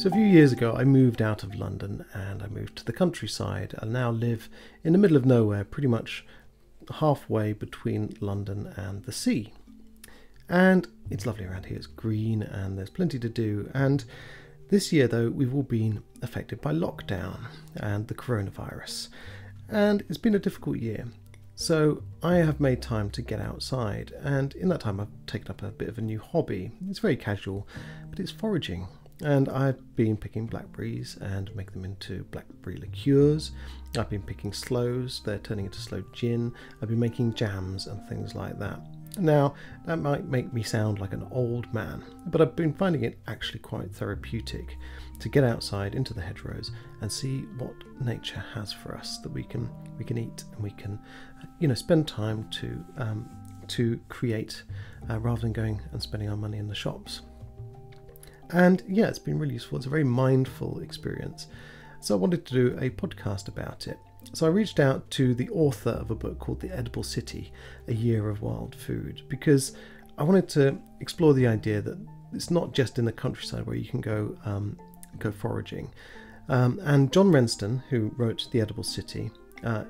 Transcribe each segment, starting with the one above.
So a few years ago I moved out of London and I moved to the countryside. I now live in the middle of nowhere, pretty much halfway between London and the sea. And it's lovely around here, it's green and there's plenty to do. And this year though, we've all been affected by lockdown and the coronavirus. And it's been a difficult year. So I have made time to get outside, and in that time I've taken up a bit of a new hobby. It's very casual, but it's foraging. And I've been picking blackberries and make them into blackberry liqueurs. I've been picking sloes, they're turning into sloe gin. I've been making jams and things like that. Now, that might make me sound like an old man, but I've been finding it actually quite therapeutic to get outside into the hedgerows and see what nature has for us that we can eat, and we can, spend time to create rather than going and spending our money in the shops. And yeah, it's been really useful. It's a very mindful experience. So I wanted to do a podcast about it. So I reached out to the author of a book called The Edible City, A Year of Wild Food, because I wanted to explore the idea that it's not just in the countryside where you can go foraging. And John Rensten, who wrote The Edible City,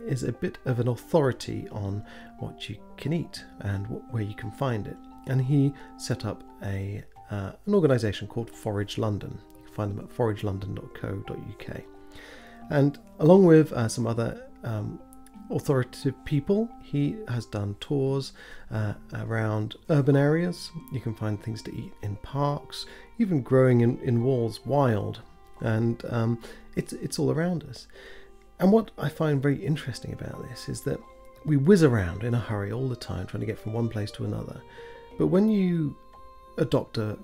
is a bit of an authority on what you can eat and where you can find it. And he set up an organisation called Forage London. You can find them at foragelondon.co.uk. And along with some other authoritative people, he has done tours around urban areas. You can find things to eat in parks, even growing in walls wild. And it's all around us. And what I find very interesting about this is that we whiz around in a hurry all the time trying to get from one place to another. But when you adopt a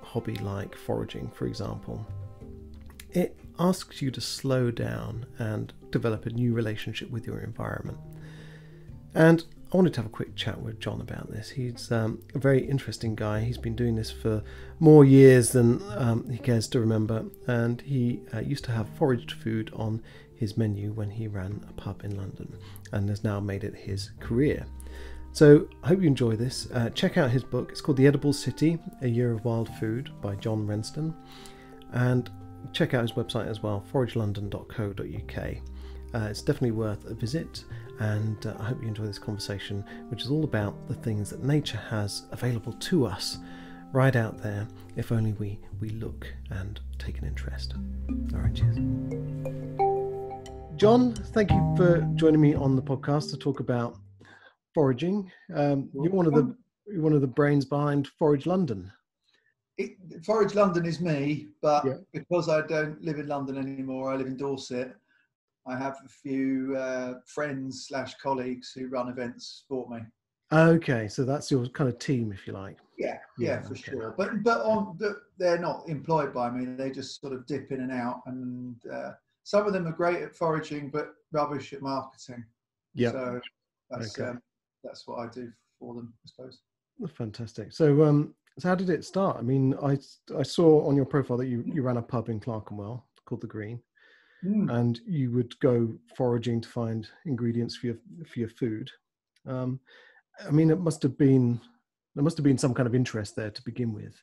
hobby like foraging, for example, it asks you to slow down and develop a new relationship with your environment. And I wanted to have a quick chat with John about this. He's a very interesting guy. He's been doing this for more years than he cares to remember, and he used to have foraged food on his menu when he ran a pub in London, and has now made it his career. So I hope you enjoy this. Check out his book. It's called The Edible City, A Year of Wild Food by John Rensten. And check out his website as well, foragelondon.co.uk. It's definitely worth a visit, and I hope you enjoy this conversation, which is all about the things that nature has available to us right out there, if only we look and take an interest. All right, cheers. John, thank you for joining me on the podcast to talk about foraging. You're one of the brains behind Forage London. Forage London is me, but yeah. Because I don't live in London anymore, I live in Dorset. I have a few friends / colleagues who run events for me. Okay, so that's your kind of team, if you like. Yeah, for sure. But they're not employed by me. They just sort of dip in and out, and some of them are great at foraging, but rubbish at marketing. Yeah. So that's what I do for them, I suppose. Fantastic. So how did it start? I mean, I saw on your profile that you ran a pub in Clerkenwell called The Green, and you would go foraging to find ingredients for your food. I mean, there must have been some kind of interest there to begin with.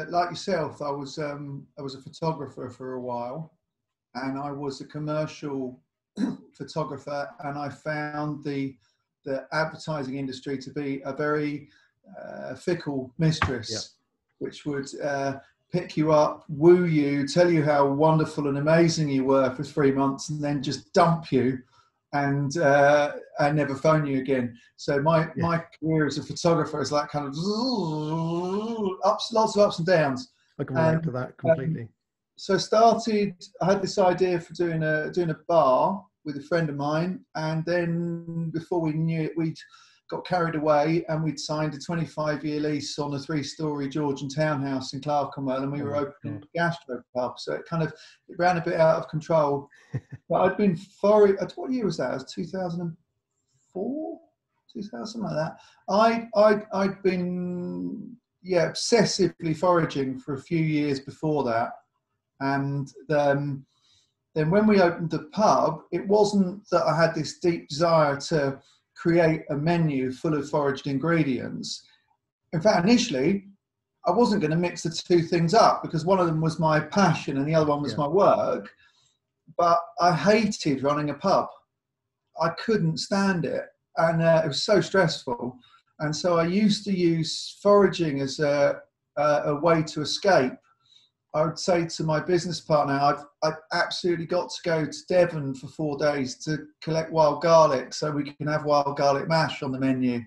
Like yourself, I was a photographer for a while, and I was a commercial photographer, and I found the advertising industry to be a very fickle mistress, which would pick you up, woo you, tell you how wonderful and amazing you were for 3 months, and then just dump you and never phone you again. So my career as a photographer is like kind of lots of ups and downs. I can relate to that completely. So I had this idea for doing a bar with a friend of mine, and then before we knew it, we'd got carried away and we'd signed a 25-year lease on a 3-story Georgian townhouse in Clerkenwell, and we were opening a gastropub. So it ran a bit out of control. But I'd been what year was that? It was 2004, 2000, something like that. I'd been obsessively foraging for a few years before that, and then when we opened the pub, it wasn't that I had this deep desire to create a menu full of foraged ingredients. In fact, initially, I wasn't going to mix the two things up, because one of them was my passion and the other one was my work. But I hated running a pub. I couldn't stand it, and it was so stressful. And so I used to use foraging as a way to escape. I would say to my business partner, I've absolutely got to go to Devon for 4 days to collect wild garlic so we can have wild garlic mash on the menu.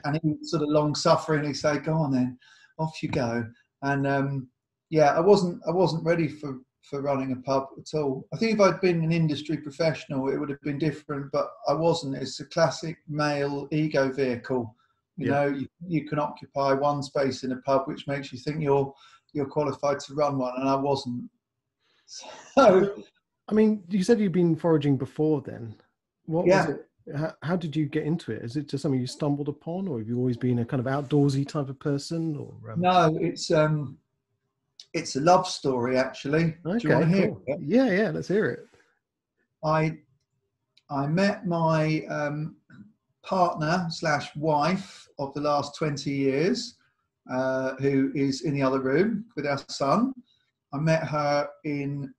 And he would sort of long-sufferingly say, go on then, off you go. And I wasn't ready for running a pub at all. I think if I'd been an industry professional, it would have been different, but I wasn't. It's a classic male ego vehicle. You know, you can occupy one space in a pub, which makes you think you're qualified to run one, and I wasn't. So, I mean, you said you'd been foraging before then. What was it? How did you get into it? Is it just something you stumbled upon, or have you always been a kind of outdoorsy type of person? Or no, it's a love story, actually. Okay, do you want to hear cool. it? Yeah, let's hear it. I met my partner / wife of the last 20 years, who is in the other room with our son. I met her in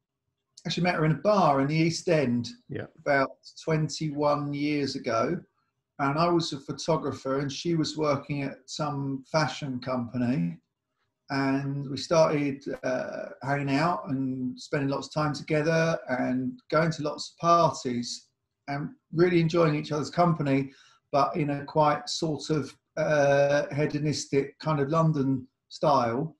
a bar in the East End about 21 years ago. And I was a photographer and she was working at some fashion company. And we started hanging out and spending lots of time together and going to lots of parties and really enjoying each other's company, but in a quite sort of hedonistic kind of London style.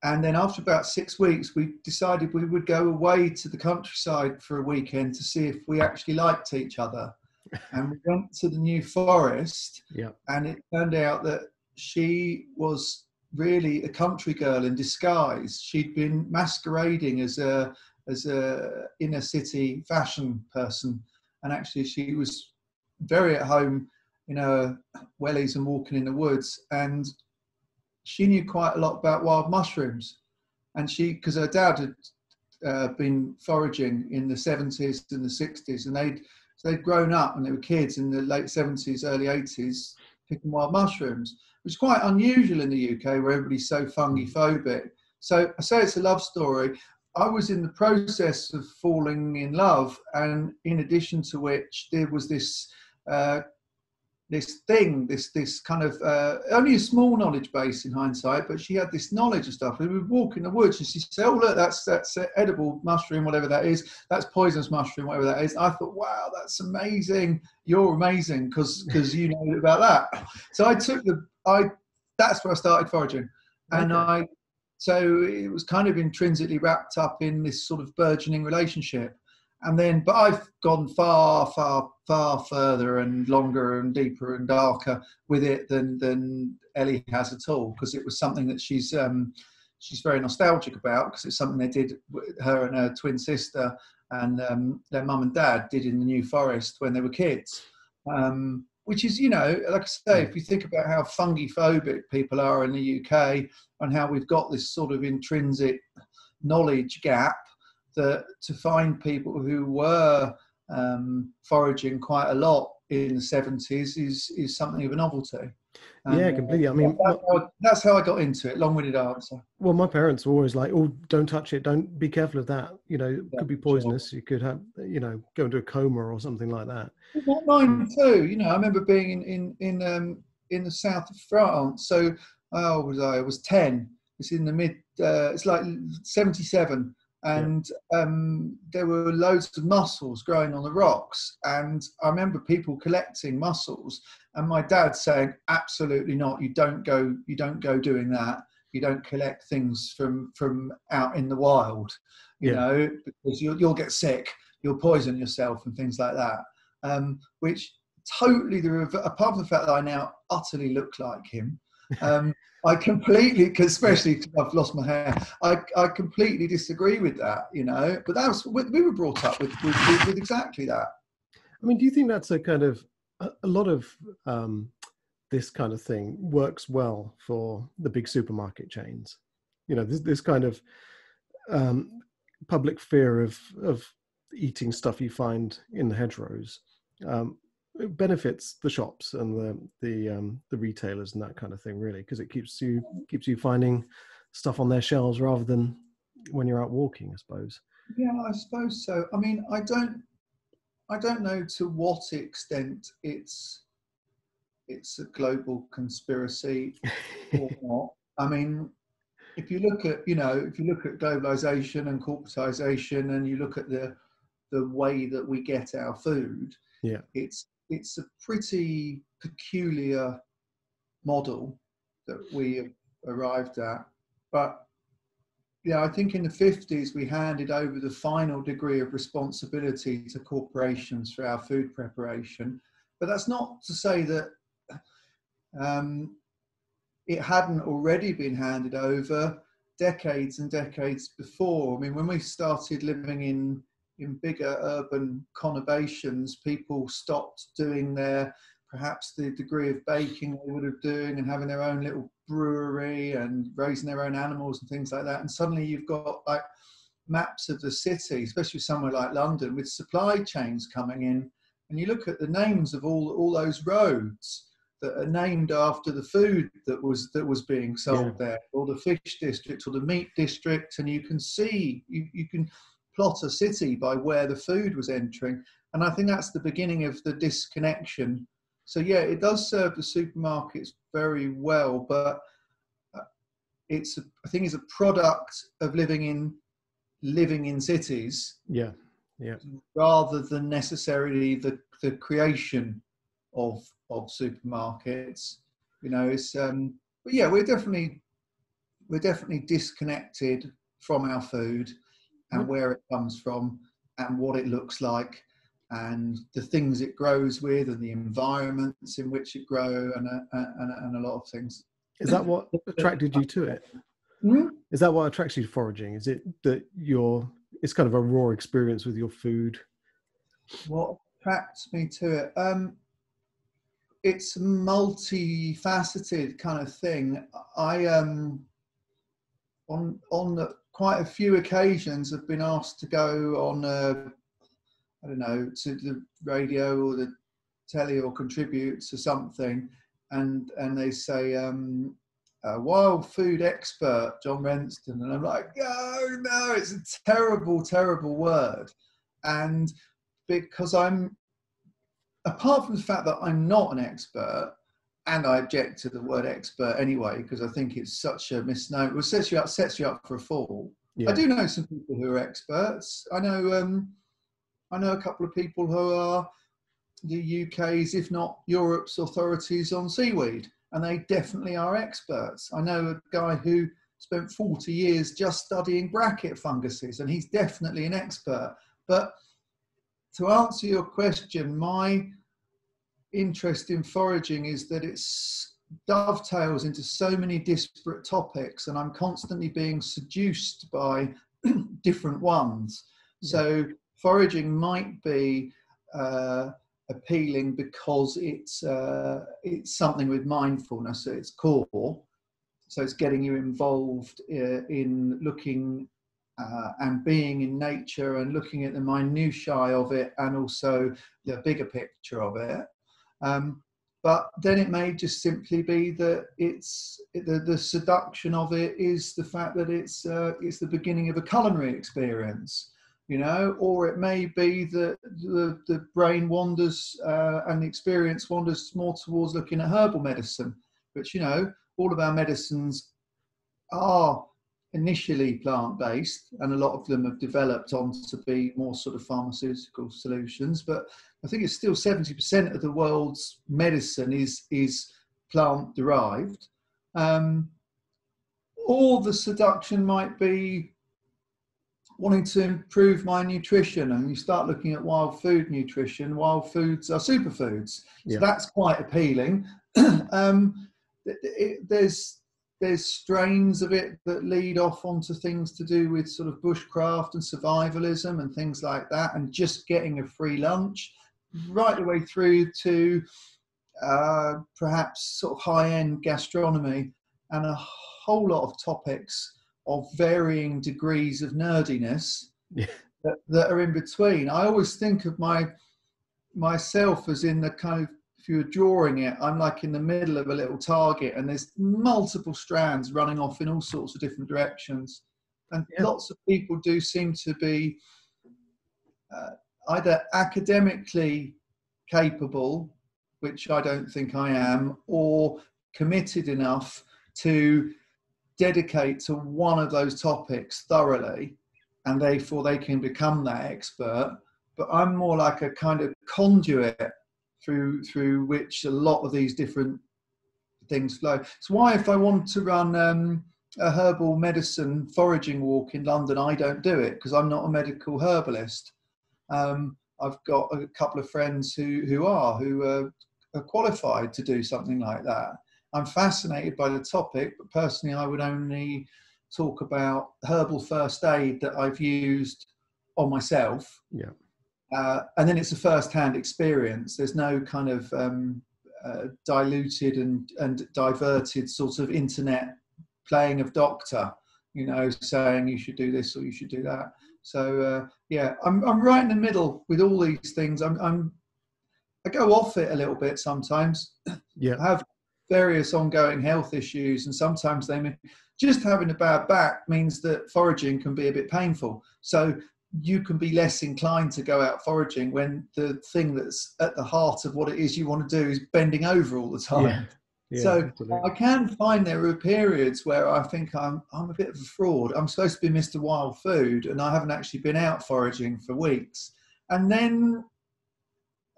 And then after about 6 weeks, we decided we would go away to the countryside for a weekend to see if we actually liked each other. And we went to the New Forest, and it turned out that she was really a country girl in disguise. She'd been masquerading as a inner city fashion person, and actually she was very at home, wellies and walking in the woods. And she knew quite a lot about wild mushrooms, and because her dad had been foraging in the 70s and the 60s, and they'd grown up when they were kids in the late 70s, early 80s, picking wild mushrooms, which is quite unusual in the UK where everybody's so fungi phobic. So I say it's a love story. I was in the process of falling in love, and in addition to which there was this kind of only a small knowledge base in hindsight, but she had this knowledge of stuff. We would walk in the woods and she'd say, oh look, that's edible mushroom, whatever that is, that's poisonous mushroom, whatever that is. I thought, wow, that's amazing, you're amazing, because you know about that. So that's where I started foraging. And so it was kind of intrinsically wrapped up in this sort of burgeoning relationship. But I've gone far, far, far further and longer and deeper and darker with it than Ellie has at all, because it was something that she's very nostalgic about, because it's something they did, her and her twin sister and their mum and dad did in the New Forest when they were kids. Which is, like I say, if you think about how fungi phobic people are in the UK and how we've got this sort of intrinsic knowledge gap, that to find people who were foraging quite a lot in the 70s is something of a novelty. Yeah, completely. I mean, that's how I got into it. Long-winded answer. Well, my parents were always like, "Oh, don't touch it. Don't be careful of that. It could be poisonous. Sure. You could have, go into a coma or something like that." Mine too. I remember being in the south of France. So how old was I? I was 10. It's in the mid. It's like 77. And there were loads of mussels growing on the rocks, and I remember people collecting mussels, and my dad saying, "Absolutely not! You don't go doing that. You don't collect things from out in the wild, because you'll get sick, you'll poison yourself, and things like that." Which totally, apart from the fact that I now utterly look like him. I completely, especially because I've lost my hair, I completely disagree with that, But that was, we were brought up with exactly that. I mean, do you think that's a kind of a lot of this kind of thing works well for the big supermarket chains? This kind of public fear of eating stuff you find in the hedgerows. it benefits the shops and the retailers and that kind of thing, really, because it keeps you finding stuff on their shelves rather than when you're out walking, I suppose. Yeah, I suppose so. I mean, I don't know to what extent it's a global conspiracy or not. I mean, if you look at globalization and corporatization, and you look at the way that we get our food, Yeah. it's a pretty peculiar model that we have arrived at. But yeah, I think in the 50s we handed over the final degree of responsibility to corporations for our food preparation. But that's not to say that it hadn't already been handed over decades and decades before. I mean, when we started living in bigger urban conurbations, people stopped doing perhaps the degree of baking they would have doing and having their own little brewery and raising their own animals and things like that. And suddenly you've got like maps of the city, especially somewhere like London, with supply chains coming in. And you look at the names of all those roads that are named after the food that was being sold there, or the fish district or the meat district, and you can see, you can plot a city by where the food was entering. And I think that's the beginning of the disconnection. So yeah, it does serve the supermarkets very well, but I think it's a product of living in cities, Yeah, rather than necessarily the creation of supermarkets. You know, it's but yeah, we're definitely disconnected from our food and where it comes from and what it looks like and the things it grows with and the environments in which it grows and a lot of things. Is that what attracted you to it? Hmm? Is that what attracts you to foraging? Is it that it's kind of a raw experience with your food? What attracts me to it? It's a multifaceted kind of thing. I on quite a few occasions have been asked to go on I don't know, to the radio or the telly or contribute to something, and they say wild food expert John Rensten, and I'm like, no, it's a terrible word. And because apart from the fact that I'm not an expert, and I object to the word expert anyway, because I think it's such a misnomer. It sets you up for a fall. Yeah. I do know some people who are experts. I know a couple of people who are the UK's, if not Europe's, authorities on seaweed, and they definitely are experts. I know a guy who spent 40 years just studying bracket funguses, and he's definitely an expert. But to answer your question, my interest in foraging is that it dovetails into so many disparate topics, and I'm constantly being seduced by different ones. Yeah. So foraging might be appealing because it's something with mindfulness at its core. So it's getting you involved in looking and being in nature and looking at the minutiae of it and also the bigger picture of it. But then it may just simply be that the seduction of it is the fact that it's the beginning of a culinary experience, you know, or it may be that the brain wanders and the experience wanders more towards looking at herbal medicine, which, you know, all of our medicines are initially plant-based, and a lot of them have developed on to be more sort of pharmaceutical solutions. But I think it's still 70% of the world's medicine is plant-derived. Or the seduction might be wanting to improve my nutrition, and you start looking at wild food nutrition. Wild foods are superfoods, so that's quite appealing. There's strains of it that lead off onto things to do with sort of bushcraft and survivalism and things like that, and just getting a free lunch, right the way through to perhaps sort of high-end gastronomy and a whole lot of topics of varying degrees of nerdiness that are in between. I always think of my myself as in the kind of, if you were drawing it, I'm like in the middle of a little target and there's multiple strands running off in all sorts of different directions. And lots of people do seem to be either academically capable, which I don't think I am, or committed enough to dedicate to one of those topics thoroughly, and therefore they can become that expert. But I'm more like a kind of conduit through which a lot of these different things flow. It's why if I want to run a herbal medicine foraging walk in London, I don't do it, because I'm not a medical herbalist. I've got a couple of friends who are qualified to do something like that. I'm fascinated by the topic, but personally I would only talk about herbal first aid that I've used on myself. Yeah. And then it's a first-hand experience. There's no kind of diluted and diverted sort of internet playing of doctor, saying you should do this or you should do that. So I'm right in the middle with all these things. I go off it a little bit sometimes. Yeah. I have various ongoing health issues, and sometimes just having a bad back means that foraging can be a bit painful. So you can be less inclined to go out foraging when the thing that's at the heart of what it is you want to do is bending over all the time. Yeah, so absolutely. I can find there are periods where I think I'm a bit of a fraud. I'm supposed to be Mr. Wild Food, and I haven't actually been out foraging for weeks. And then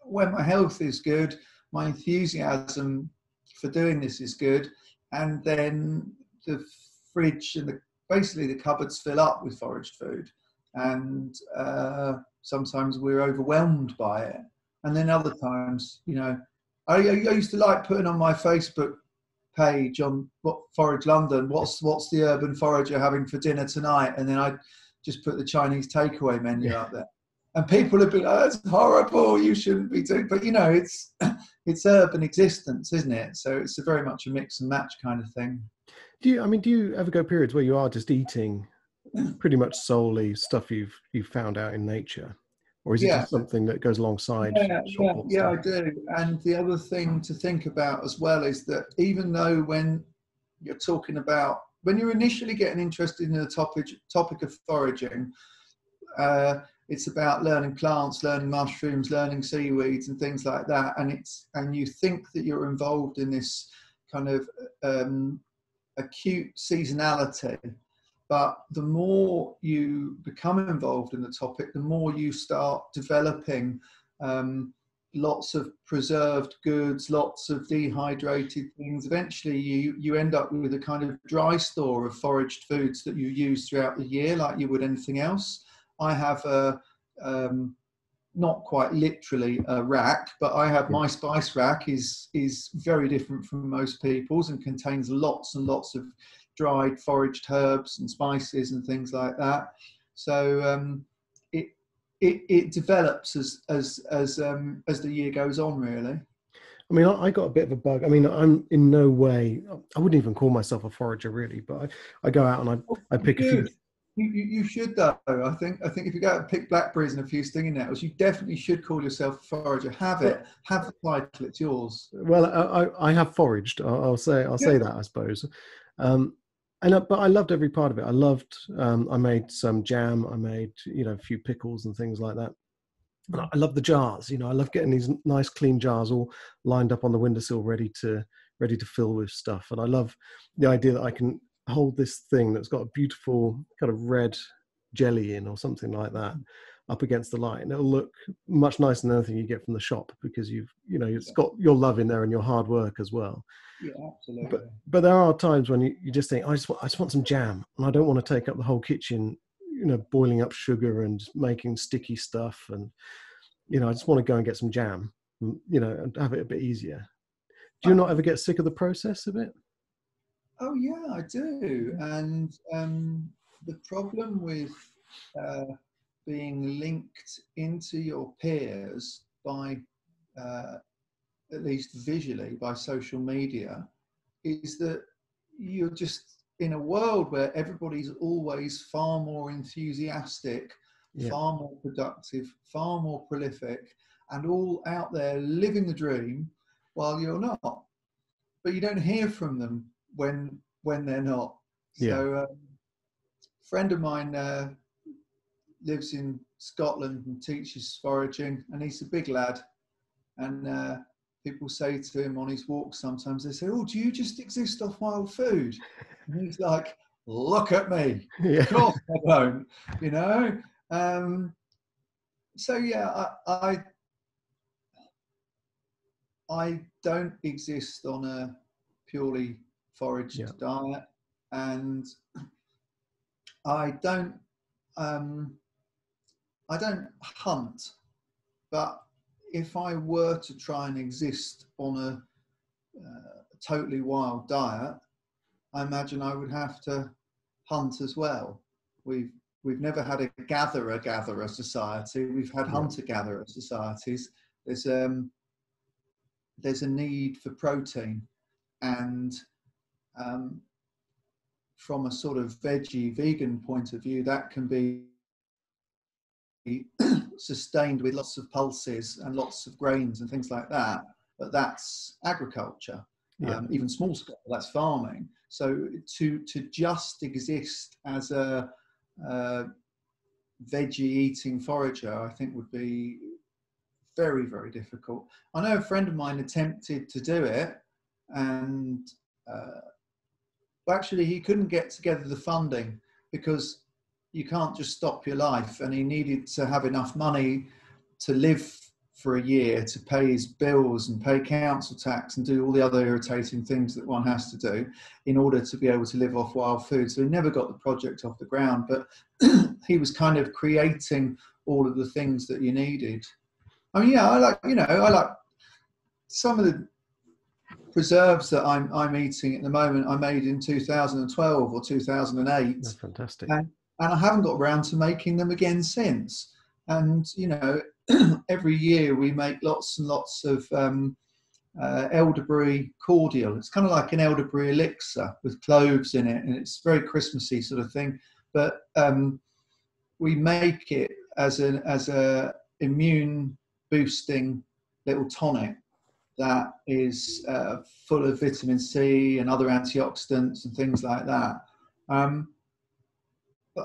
when my health is good, my enthusiasm for doing this is good, and then the fridge and basically the cupboards fill up with foraged food. And sometimes we're overwhelmed by it. And then other times, I used to like putting on my Facebook page on what Forage London, what's the urban forager having for dinner tonight? And then I just put the Chinese takeaway menu up there. And people have been like, that's horrible, you shouldn't be doing, but it's urban existence, isn't it? So it's very much a mix and match kind of thing. Do you ever go periods where you are just eating pretty much solely stuff you've found out in nature, or is it just something that goes alongside? Yeah, I do. And the other thing to think about as well is that even though when you're initially getting interested in the topic of foraging, it's about learning plants, learning mushrooms, learning seaweeds and things like that, and you think that you're involved in this kind of acute seasonality. But the more you become involved in the topic, the more you start developing lots of preserved goods, lots of dehydrated things. Eventually, you end up with a kind of dry store of foraged foods that you use throughout the year, like you would anything else. I have not quite literally a rack, but I have my spice rack is very different from most people's and contains lots and lots of dried foraged herbs and spices and things like that. So it develops as the year goes on, really. I mean, I got a bit of a bug. I mean, I'm in no way, I wouldn't even call myself a forager really, but I go out and I pick a few. You should though. I think if you go out and pick blackberries and a few stinging nettles, you definitely should call yourself a forager. Have the title, it's yours. Well, I have foraged. I'll say that, I suppose. But I loved every part of it. I loved. I made some jam. I made a few pickles and things like that. And I love the jars. I love getting these nice clean jars all lined up on the windowsill, ready to fill with stuff. And I love the idea that I can hold this thing that's got a beautiful kind of red jelly in or something like that up against the light, and it'll look much nicer than anything you get from the shop, because it's got your love in there and your hard work as well. Yeah, absolutely. But there are times when you just think, I just want some jam, and I don't want to take up the whole kitchen, boiling up sugar and making sticky stuff, and I just want to go and get some jam, and have it a bit easier. Do you not ever get sick of the process of it? Oh yeah, I do. And the problem with being linked into your peers by, at least visually, by social media, is that you're just in a world where everybody's always far more enthusiastic, far more productive, far more prolific. and all out there living the dream while you're not. But you don't hear from them when they're not. Yeah. So a friend of mine lives in Scotland and teaches foraging, and he's a big lad. And people say to him on his walks sometimes, they say, "Oh, do you just exist off wild food?" And he's like, "Look at me. Yeah. Of course I don't," you know. So yeah, I don't exist on a purely foraged diet, and I don't hunt. But if I were to try and exist on a totally wild diet, I imagine I would have to hunt as well. We've never had a gatherer society. We've had hunter-gatherer societies. There's a need for protein, and from a sort of vegan point of view, that can be sustained with lots of pulses and lots of grains and things like that. But that's agriculture. Even small scale, that's farming. So to just exist as a veggie eating forager, I think would be very, very difficult. I know a friend of mine attempted to do it, and actually he couldn't get together the funding, because you can't just stop your life, and he needed to have enough money to live for a year, to pay his bills and pay council tax and do all the other irritating things that one has to do in order to be able to live off wild food. So he never got the project off the ground, but he was kind of creating all of the things that you needed. I mean, yeah, I like some of the preserves that I'm eating at the moment. I made in 2012 or 2008. That's fantastic. And I haven't got around to making them again since. And, you know, every year we make lots and lots of elderberry cordial. It's kind of like an elderberry elixir with cloves in it, and it's very Christmassy sort of thing. But we make it as a immune boosting little tonic that is full of vitamin C and other antioxidants and things like that. But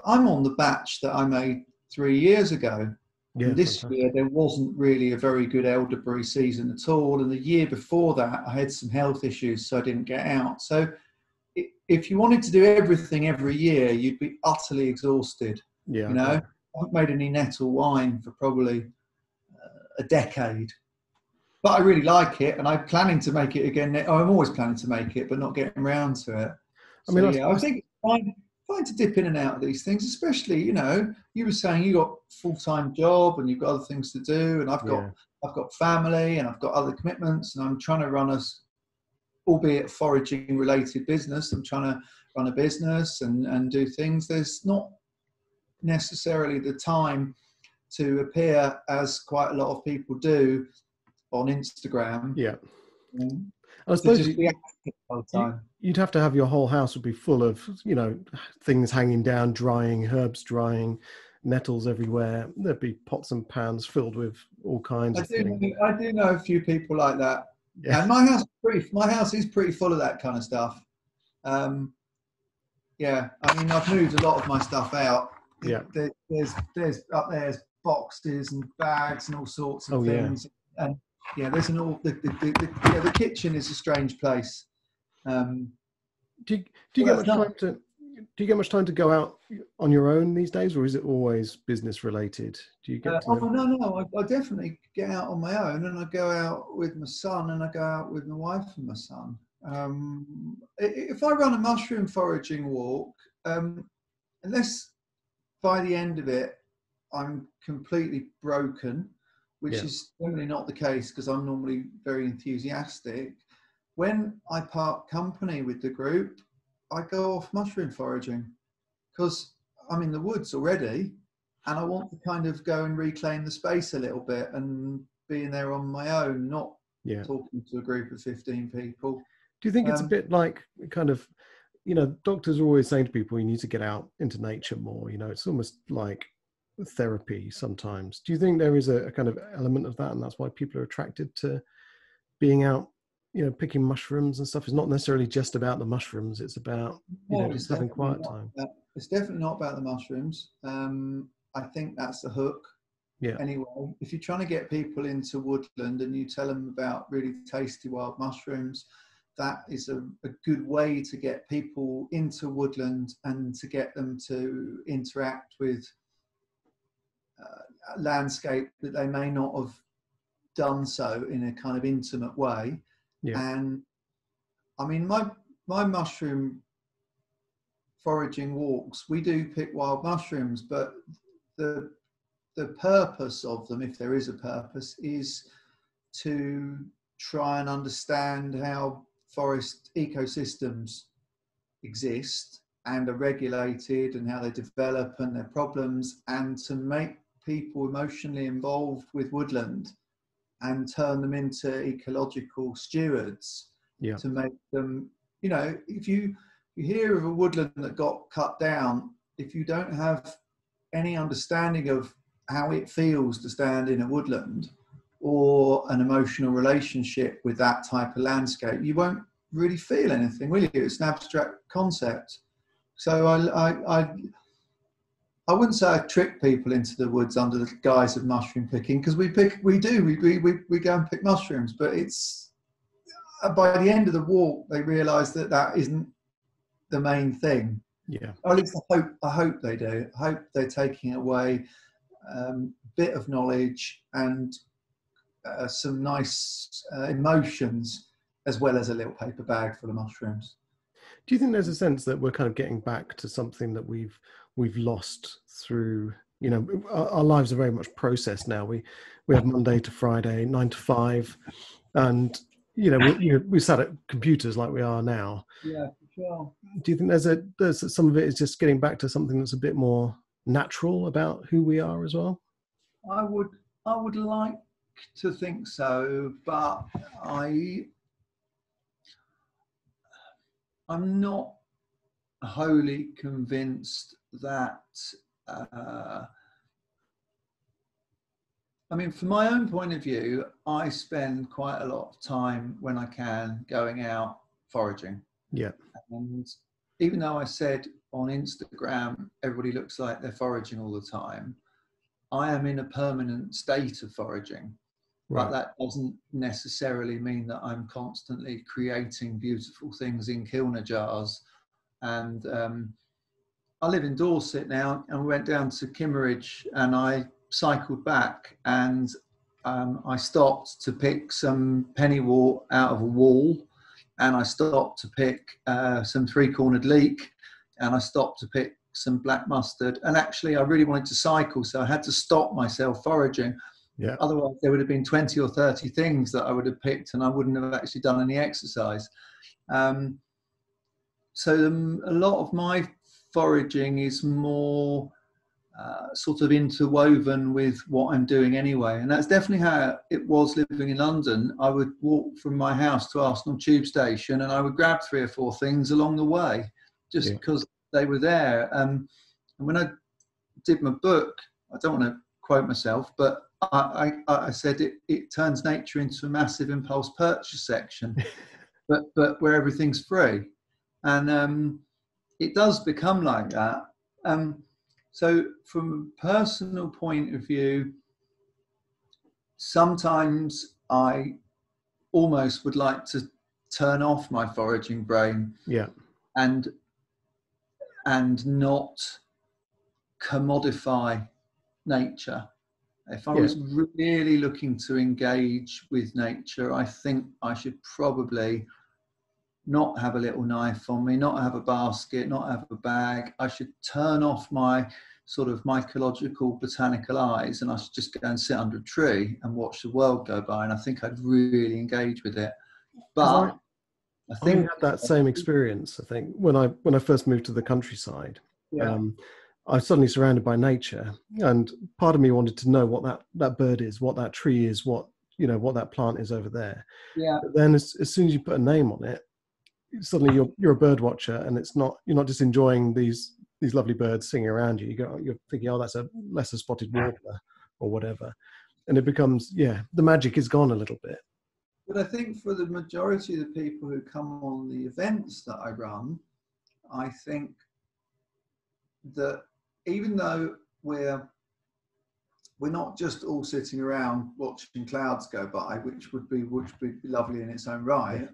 I'm on the batch that I made 3 years ago. And this year there wasn't really a very good elderberry season at all. And the year before that, I had some health issues, so I didn't get out. So if you wanted to do everything every year, you'd be utterly exhausted. Yeah. You know, I haven't made any nettle wine for probably a decade. But I really like it, and I'm planning to make it again. I'm always planning to make it, but not getting around to it. So, I mean, I think it's fine to dip in and out of these things, especially, you know, you were saying you got a full-time job and you've got other things to do, and I've got family and I've got other commitments, and I'm trying to run albeit foraging related business. I'm trying to run a business and do things. There's not necessarily the time to appear, as quite a lot of people do, on Instagram. Yeah. I suppose you'd have to have your whole house would be full of, you know, things hanging down, drying, herbs drying, nettles everywhere. There'd be pots and pans filled with all kinds of things. I do know a few people like that. Yeah. And my house is pretty full of that kind of stuff. Yeah, I mean, I've moved a lot of my stuff out. Yeah. There's up there's boxes and bags and all sorts of things. Yeah. And yeah, there's the kitchen is a strange place. Do you get much time to go out on your own these days, or is it always business related? Do you get no, I definitely get out on my own, and I go out with my son, and I go out with my wife and my son. If I run a mushroom foraging walk, unless by the end of it I'm completely broken, which is generally not the case because I'm normally very enthusiastic. When I part company with the group, I go off mushroom foraging because I'm in the woods already, and I want to kind of go and reclaim the space a little bit and being there on my own, not talking to a group of 15 people. Do you think it's a bit like kind of, you know, doctors are always saying to people, you need to get out into nature more, you know, it's almost like therapy sometimes. Do you think there is a kind of element of that, and that's why people are attracted to being out, picking mushrooms and stuff? It's not necessarily just about the mushrooms. It's about, No, just having quiet time. it's definitely not about the mushrooms. I think that's the hook. Yeah. Anyway, if you're trying to get people into woodland and you tell them about really tasty wild mushrooms, that is a good way to get people into woodland and to get them to interact with a landscape that they may not have done so in a kind of intimate way. Yeah. And I mean, my mushroom foraging walks, we do pick wild mushrooms, but the purpose of them, if there is a purpose, is to try and understand how forest ecosystems exist and are regulated and how they develop and their problems, and to make people emotionally involved with woodland and turn them into ecological stewards. Yeah. To make them, if you hear of a woodland that got cut down, if you don't have any understanding of how it feels to stand in a woodland or an emotional relationship with that type of landscape, you won't really feel anything, will you? It's an abstract concept. So I wouldn't say I trick people into the woods under the guise of mushroom picking, because we go and pick mushrooms, but it's by the end of the walk they realise that isn't the main thing. Yeah. Or at least I hope they do. I hope they're taking away a bit of knowledge and some nice emotions, as well as a little paper bag full of mushrooms. Do you think there's a sense that we're kind of getting back to something that we've lost through, our lives are very much processed now. We have Monday to Friday, 9 to 5, and we sat at computers like we are now. Yeah, for sure. Do you think there's some of it is just getting back to something that's a bit more natural about who we are as well? I would like to think so, but I'm not wholly convinced that. I mean, from my own point of view, I spend quite a lot of time when I can going out foraging. Yeah. And even though I said on Instagram, everybody looks like they're foraging all the time, I am in a permanent state of foraging. Right. But that doesn't necessarily mean that I'm constantly creating beautiful things in kilner jars. And I live in Dorset now, and we went down to Kimmeridge, and I cycled back, and I stopped to pick some pennywort out of a wall, and I stopped to pick some three-cornered leek, and I stopped to pick some black mustard. And actually I really wanted to cycle, so I had to stop myself foraging. Yeah. Otherwise there would have been 20 or 30 things that I would have picked, and I wouldn't have actually done any exercise. So a lot of my foraging is more sort of interwoven with what I'm doing anyway. And that's definitely how it was living in London. I would walk from my house to Arsenal Tube Station, and I would grab 3 or 4 things along the way, just because they were there. And when I did my book, I don't want to quote myself, but I said it turns nature into a massive impulse purchase section, but where everything's free. And it does become like that. So from a personal point of view, sometimes I almost would like to turn off my foraging brain, and not commodify nature. If I was really looking to engage with nature, I think I should probably not have a little knife on me, not have a basket, not have a bag. I should turn off my sort of mycological botanical eyes, and I should just go and sit under a tree and watch the world go by, and I think I'd really engage with it. But I think I had that same experience. I think when I first moved to the countryside, I was suddenly surrounded by nature, and part of me wanted to know what that bird is, what that tree is, what that plant is over there. But then as soon as you put a name on it, suddenly you're a bird watcher, and you're not just enjoying these these lovely birds singing around you, you're thinking, oh, that's a lesser spotted warbler or whatever. And it becomes, yeah, the magic is gone a little bit. But I think for the majority of the people who come on the events that I run, I think that even though we're not just all sitting around watching clouds go by, which would be lovely in its own right,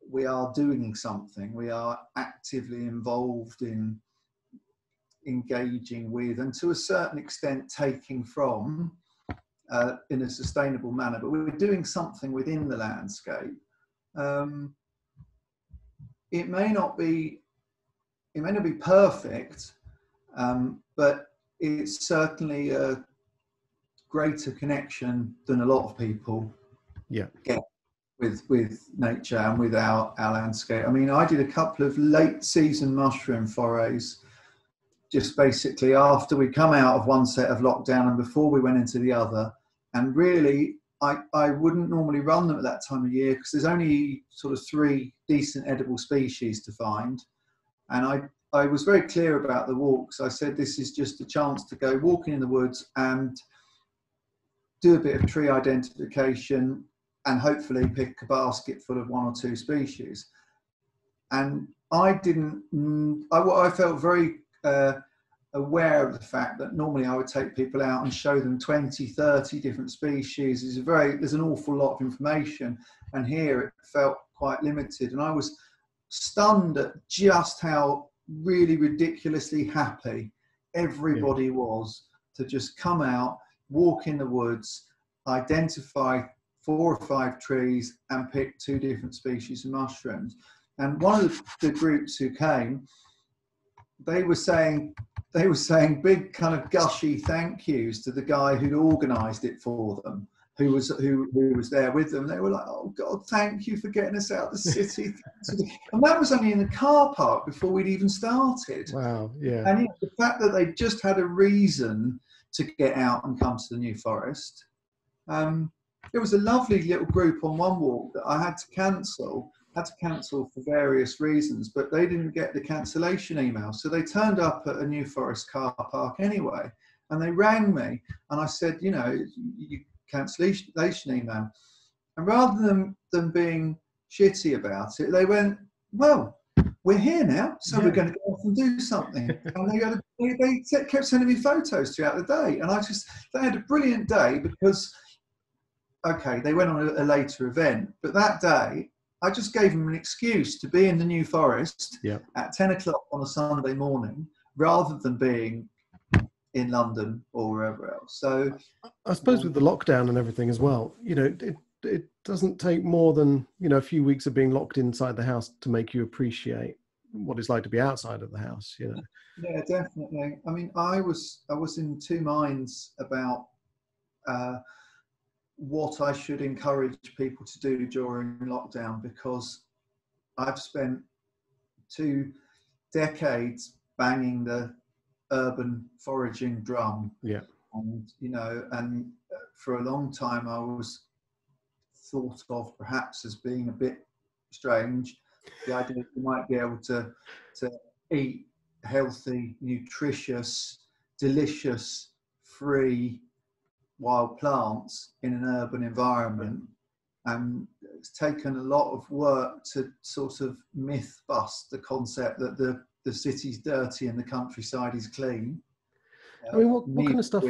we are doing something. We are actively involved in engaging with, and to a certain extent taking from, in a sustainable manner, but we're doing something within the landscape. It may not be perfect, but it's certainly a greater connection than a lot of people get with nature and with our landscape. I mean, I did a couple of late season mushroom forays, just basically after we come out of one set of lockdown and before we went into the other. And really, I wouldn't normally run them at that time of year because there's only sort of 3 decent edible species to find. And I was very clear about the walks. I said, this is just a chance to go walking in the woods and do a bit of tree identification and hopefully pick a basket full of 1 or 2 species. And I felt very aware of the fact that normally I would take people out and show them 20, 30 different species. There's an awful lot of information, and here it felt quite limited. And I was stunned at just how really ridiculously happy everybody was to just come out, walk in the woods, identify 4 or 5 trees and pick 2 different species of mushrooms. And one of the groups who came, they were saying big kind of gushy thank yous to the guy who organised it for them, who was there with them. They were like, oh God, thank you for getting us out of the city. And that was only in the car park before we'd even started. Wow, yeah. And the fact that they just had a reason to get out and come to the New Forest. It was a lovely little group on one walk that I had to cancel for various reasons, but they didn't get the cancellation email. So they turned up at a New Forest car park anyway, and they rang me and I said, you cancellation email. And rather than being shitty about it, they went, well, we're here now, so we're going to go off and do something. And they kept sending me photos throughout the day. And they had a brilliant day because, okay, they went on a later event, but that day, I just gave them an excuse to be in the New Forest at 10 o'clock on a Sunday morning, rather than being in London or wherever else. So I suppose with the lockdown and everything as well, it doesn't take more than, a few weeks of being locked inside the house to make you appreciate what it's like to be outside of the house, Yeah, definitely. I mean, I was in 2 minds about what I should encourage people to do during lockdown, because I've spent 2 decades banging the urban foraging drum. Yeah. And, and for a long time I was thought of perhaps as being a bit strange. The idea that you might be able to eat healthy, nutritious, delicious, free wild plants in an urban environment. And it's taken a lot of work to sort of myth bust the concept that the city's dirty and the countryside is clean. I mean, what kind of stuff?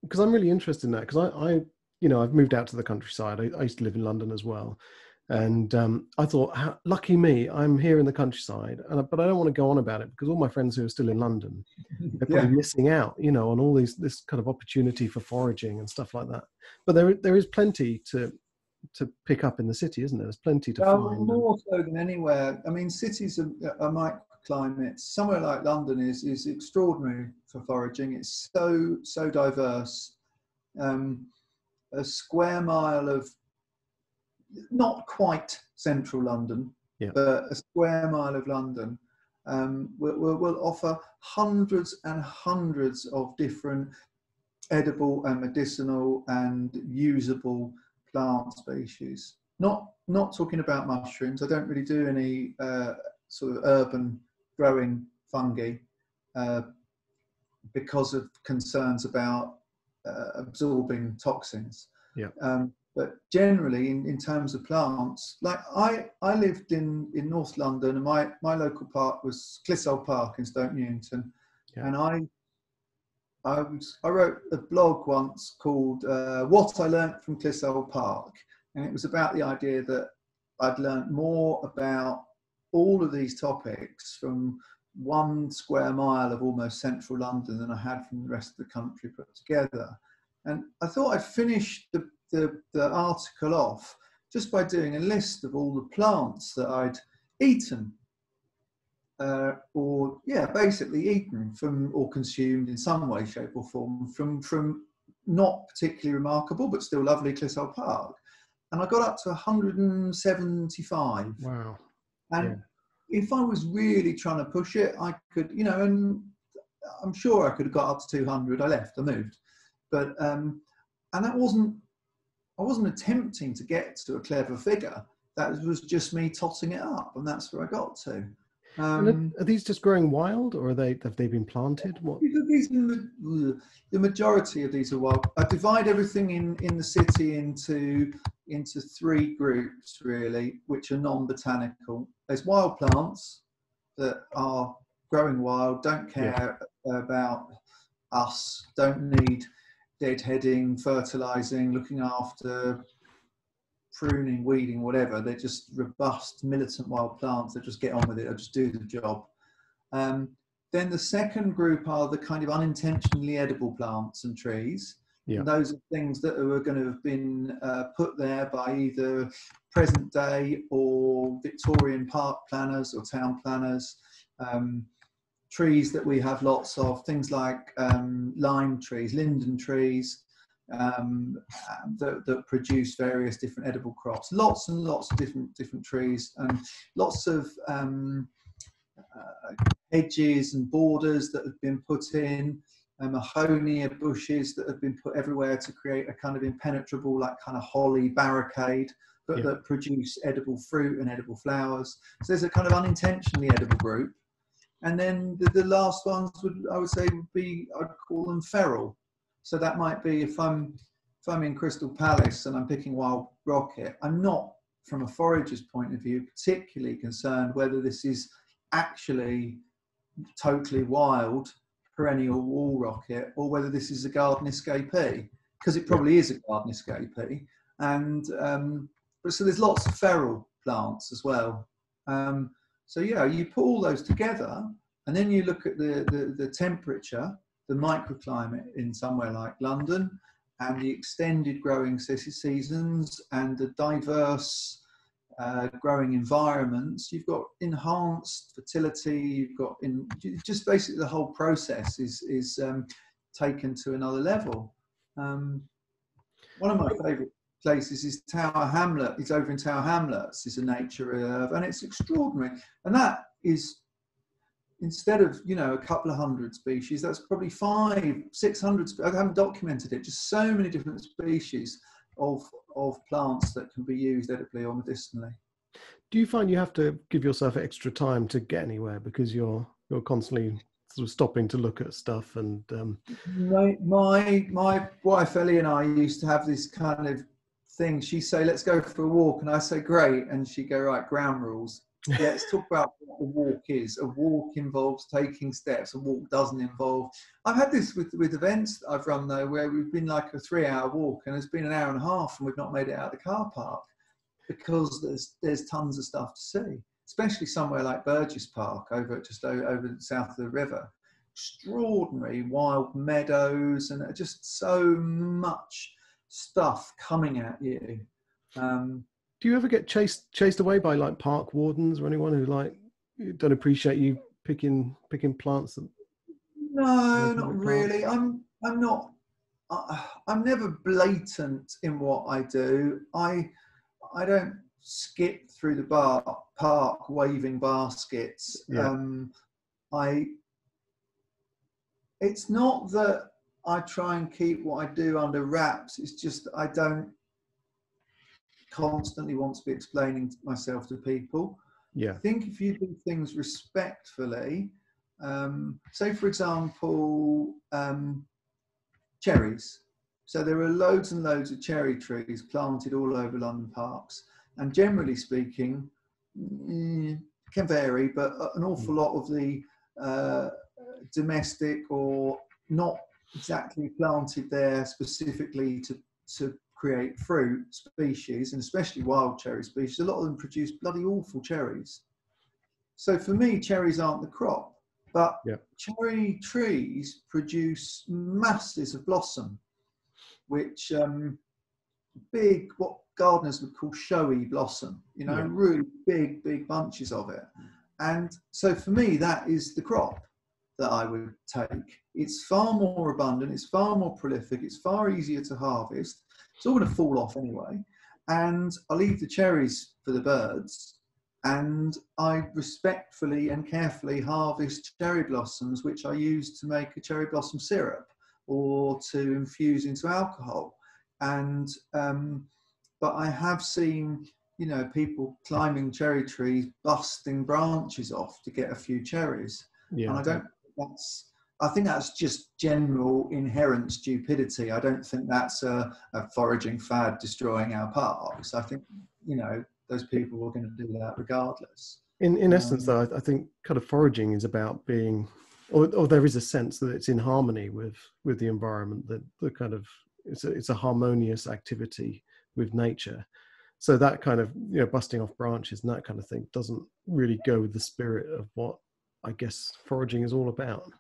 Because I'm really interested in that, because I've moved out to the countryside. I used to live in London as well. And I thought, lucky me, I'm here in the countryside, but I don't want to go on about it because all my friends who are still in London, they're probably missing out, on all this kind of opportunity for foraging and stuff like that. But there is plenty to pick up in the city, isn't there? There's plenty to find. More so than anywhere. I mean, cities are microclimates. Somewhere like London is extraordinary for foraging. It's so diverse. A square mile of not quite central London, but a square mile of London will offer hundreds and hundreds of different edible and medicinal and usable plant species. Not talking about mushrooms. I don't really do any sort of urban growing fungi. uh, because of concerns about absorbing toxins. Yeah. But generally, in terms of plants, like I lived in North London, and my local park was Clissold Park in Stoke Newington, Yeah. and I wrote a blog once called "What I Learnt from Clissold Park," and it was about the idea that I'd learnt more about all of these topics from 1 square mile of almost central London than I had from the rest of the country put together. And I thought I'd finish the article off just by doing a list of all the plants that I'd eaten, basically eaten from or consumed in some way, shape or form from not particularly remarkable but still lovely Clissold Park. And I got up to 175. Wow. And Yeah. if I was really trying to push it, I could, and I'm sure I could have got up to 200. I moved. But, and I wasn't attempting to get to a clever figure. That was just me totting it up, and that's where I got to. And are these just growing wild, or have they been planted? What? The majority of these are wild. I divide everything in the city into 3 groups, really, which are non-botanical. There's wild plants that are growing wild, don't care about us, don't need deadheading, fertilizing, looking after, pruning, weeding, whatever. They're just robust, militant wild plants that just get on with it, or just do the job. Then the second group are the kind of unintentionally edible plants and trees. Yeah. And those are things that are going to have been put there by either present day or Victorian park planners or town planners. Trees that we have lots of, things like lime trees, linden trees, that produce various different edible crops. Lots and lots of different trees, and lots of hedges and borders that have been put in, mahonia bushes that have been put everywhere to create a kind of impenetrable, like kind of holly barricade, but that produce edible fruit and edible flowers. So there's a kind of unintentionally edible group. And then the last ones I'd call them feral. So that might be if I'm in Crystal Palace and I'm picking wild rocket, I'm not, from a forager's point of view, particularly concerned whether this is actually totally wild perennial wall rocket or whether this is a garden escapee, because it probably is a garden escapee. And so there's lots of feral plants as well. So you put all those together, and then you look at the temperature, the microclimate in somewhere like London, and the extended growing seasons, and the diverse growing environments. You've got enhanced fertility. You've got just basically the whole process is taken to another level. One of my favourite places is Tower Hamlet. It's over in Tower Hamlets. It's a nature reserve, and it's extraordinary. And that is, instead of a couple of hundred species, that's probably 500-600. I haven't documented it. Just so many different species of plants that can be used edibly or medicinally. Do you find you have to give yourself extra time to get anywhere because you're constantly sort of stopping to look at stuff? And my wife Ellie and I used to have this kind of thing. She'd say, "Let's go for a walk," and I say, "Great," and she'd go, "Right, ground rules. Let's talk about what a walk is. A walk involves taking steps. A walk doesn't involve." I've had this with events that I've run though, where we've been like a 3-hour walk and it's been an hour and a half and we've not made it out of the car park because there's tons of stuff to see, especially somewhere like Burgess Park over south of the river. Extraordinary wild meadows and just so much stuff coming at you. Do you ever get chased away by like park wardens or anyone who like don't appreciate you picking plants? No, not really. I'm never blatant in what I do. I don't skip through the park waving baskets. It's not that I try and keep what I do under wraps. It's just I don't constantly want to be explaining myself to people. I think if you do things respectfully, Say, for example, cherries. So there are loads and loads of cherry trees planted all over London parks. And generally speaking, can vary, but an awful lot of the domestic or not exactly planted there specifically to create fruit species, and especially wild cherry species, a lot of them produce bloody awful cherries. So for me, cherries aren't the crop, but cherry trees produce masses of blossom, which big, what gardeners would call showy blossom, you know, really big bunches of it. And so for me, that is the crop that I would take. It's far more abundant, it's far more prolific, it's far easier to harvest. It's all going to fall off anyway. And I leave the cherries for the birds. And I respectfully and carefully harvest cherry blossoms, which I use to make a cherry blossom syrup or to infuse into alcohol. And but I have seen, you know, people climbing cherry trees, busting branches off to get a few cherries. And I don't. I think that's just general inherent stupidity. I don't think that's a foraging fad destroying our parks. I think, you know, those people are going to do that regardless. In essence, though, I think kind of foraging is about being, or there is a sense that it's in harmony with the environment, that the kind of it's a harmonious activity with nature. So that kind of, you know, busting off branches and that kind of thing doesn't really go with the spirit of what I guess foraging is all about.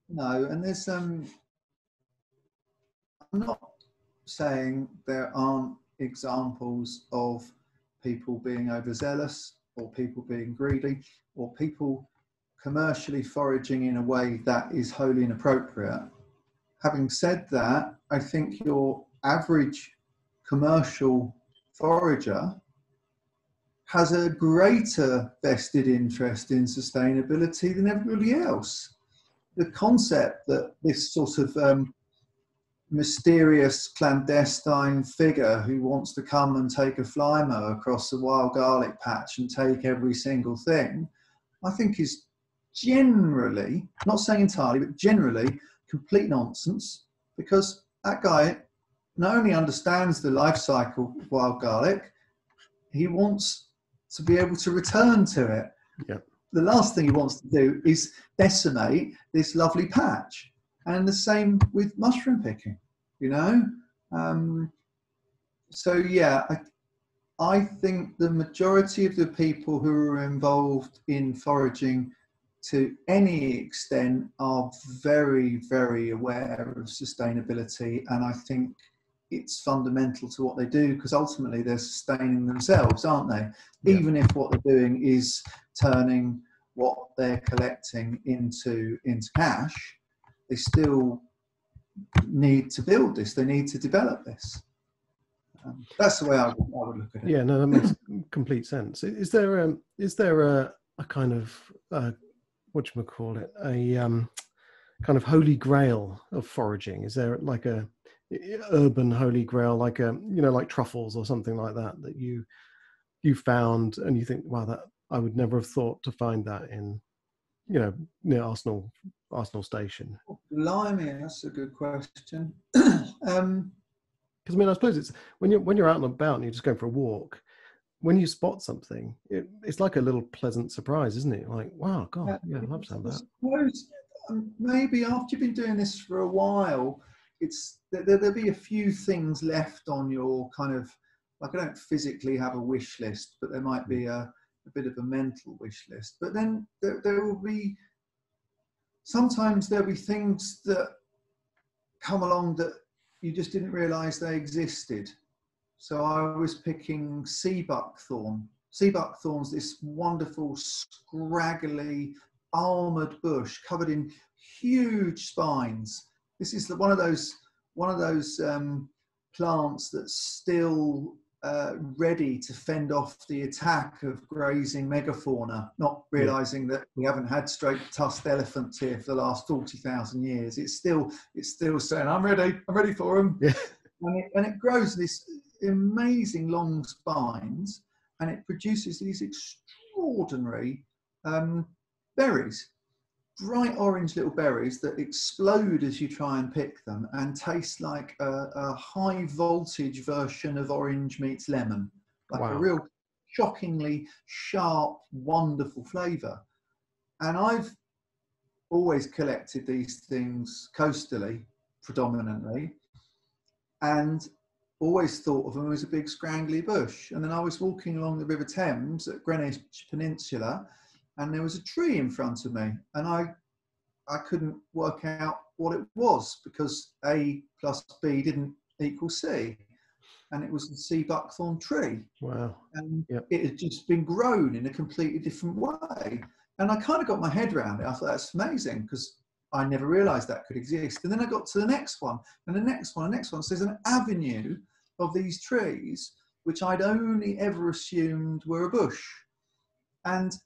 No, and there's I'm not saying there aren't examples of people being overzealous or people being greedy or people commercially foraging in a way that is wholly inappropriate. Having said that, I think your average commercial forager has a greater vested interest in sustainability than everybody else. The concept that this sort of mysterious clandestine figure who wants to come and take a fly mower across a wild garlic patch and take every single thing, I think is generally, not saying entirely, but generally complete nonsense, because that guy not only understands the life cycle of wild garlic, he wants to be able to return to it. Yep. The last thing he wants to do is decimate this lovely patch. And the same with mushroom picking, you know? So yeah, I think the majority of the people who are involved in foraging to any extent are very, very aware of sustainability. And I think it's fundamental to what they do, because ultimately they're sustaining themselves, aren't they? Yeah. Even if what they're doing is turning what they're collecting into cash, they still need to build this. They need to develop this. That's the way I would look at it. Yeah, no, that makes complete sense. Is there a kind of whatchamacallit, a kind of holy grail of foraging? Is there like a urban holy grail, like like truffles or something like that you found and you think, wow, that I would never have thought to find that in, near Arsenal Station? Blimey, that's a good question. Because I suppose it's when you're out and about and you're just going for a walk, when you spot something, it's like a little pleasant surprise, isn't it? Like, wow, God, yeah, I'd love to have that. I suppose maybe after you've been doing this for a while, there'll be a few things left on your kind of, like, I don't physically have a wish list, but there might be a bit of a mental wish list. But then there will be, sometimes there'll be things that come along that you just didn't realise they existed. So I was picking sea buckthorn. Sea buckthorn's this wonderful, scraggly, armoured bush covered in huge spines. This is one of those plants that's still ready to fend off the attack of grazing megafauna, not realising that we haven't had straight-tusked elephants here for the last 40,000 years. It's still saying, I'm ready for them. Yeah. And it grows this amazing long spines, and it produces these extraordinary berries. bright orange little berries that explode as you try and pick them and taste like a high voltage version of orange meets lemon, like a Wow. real shockingly sharp, wonderful flavour. And I've always collected these things coastally predominantly, and always thought of them as a big scrangly bush. And then I was walking along the River Thames at Greenwich Peninsula, and there was a tree in front of me, and I couldn't work out what it was, because A plus B didn't equal C, and it was the sea buckthorn tree. Wow. And Yep. it had just been grown in a completely different way. And I kind of got my head around it. I thought, that's amazing, because I never realized that could exist. And then I got to the next one, and the next one, and the next one. So there's an avenue of these trees, which I'd only ever assumed were a bush. And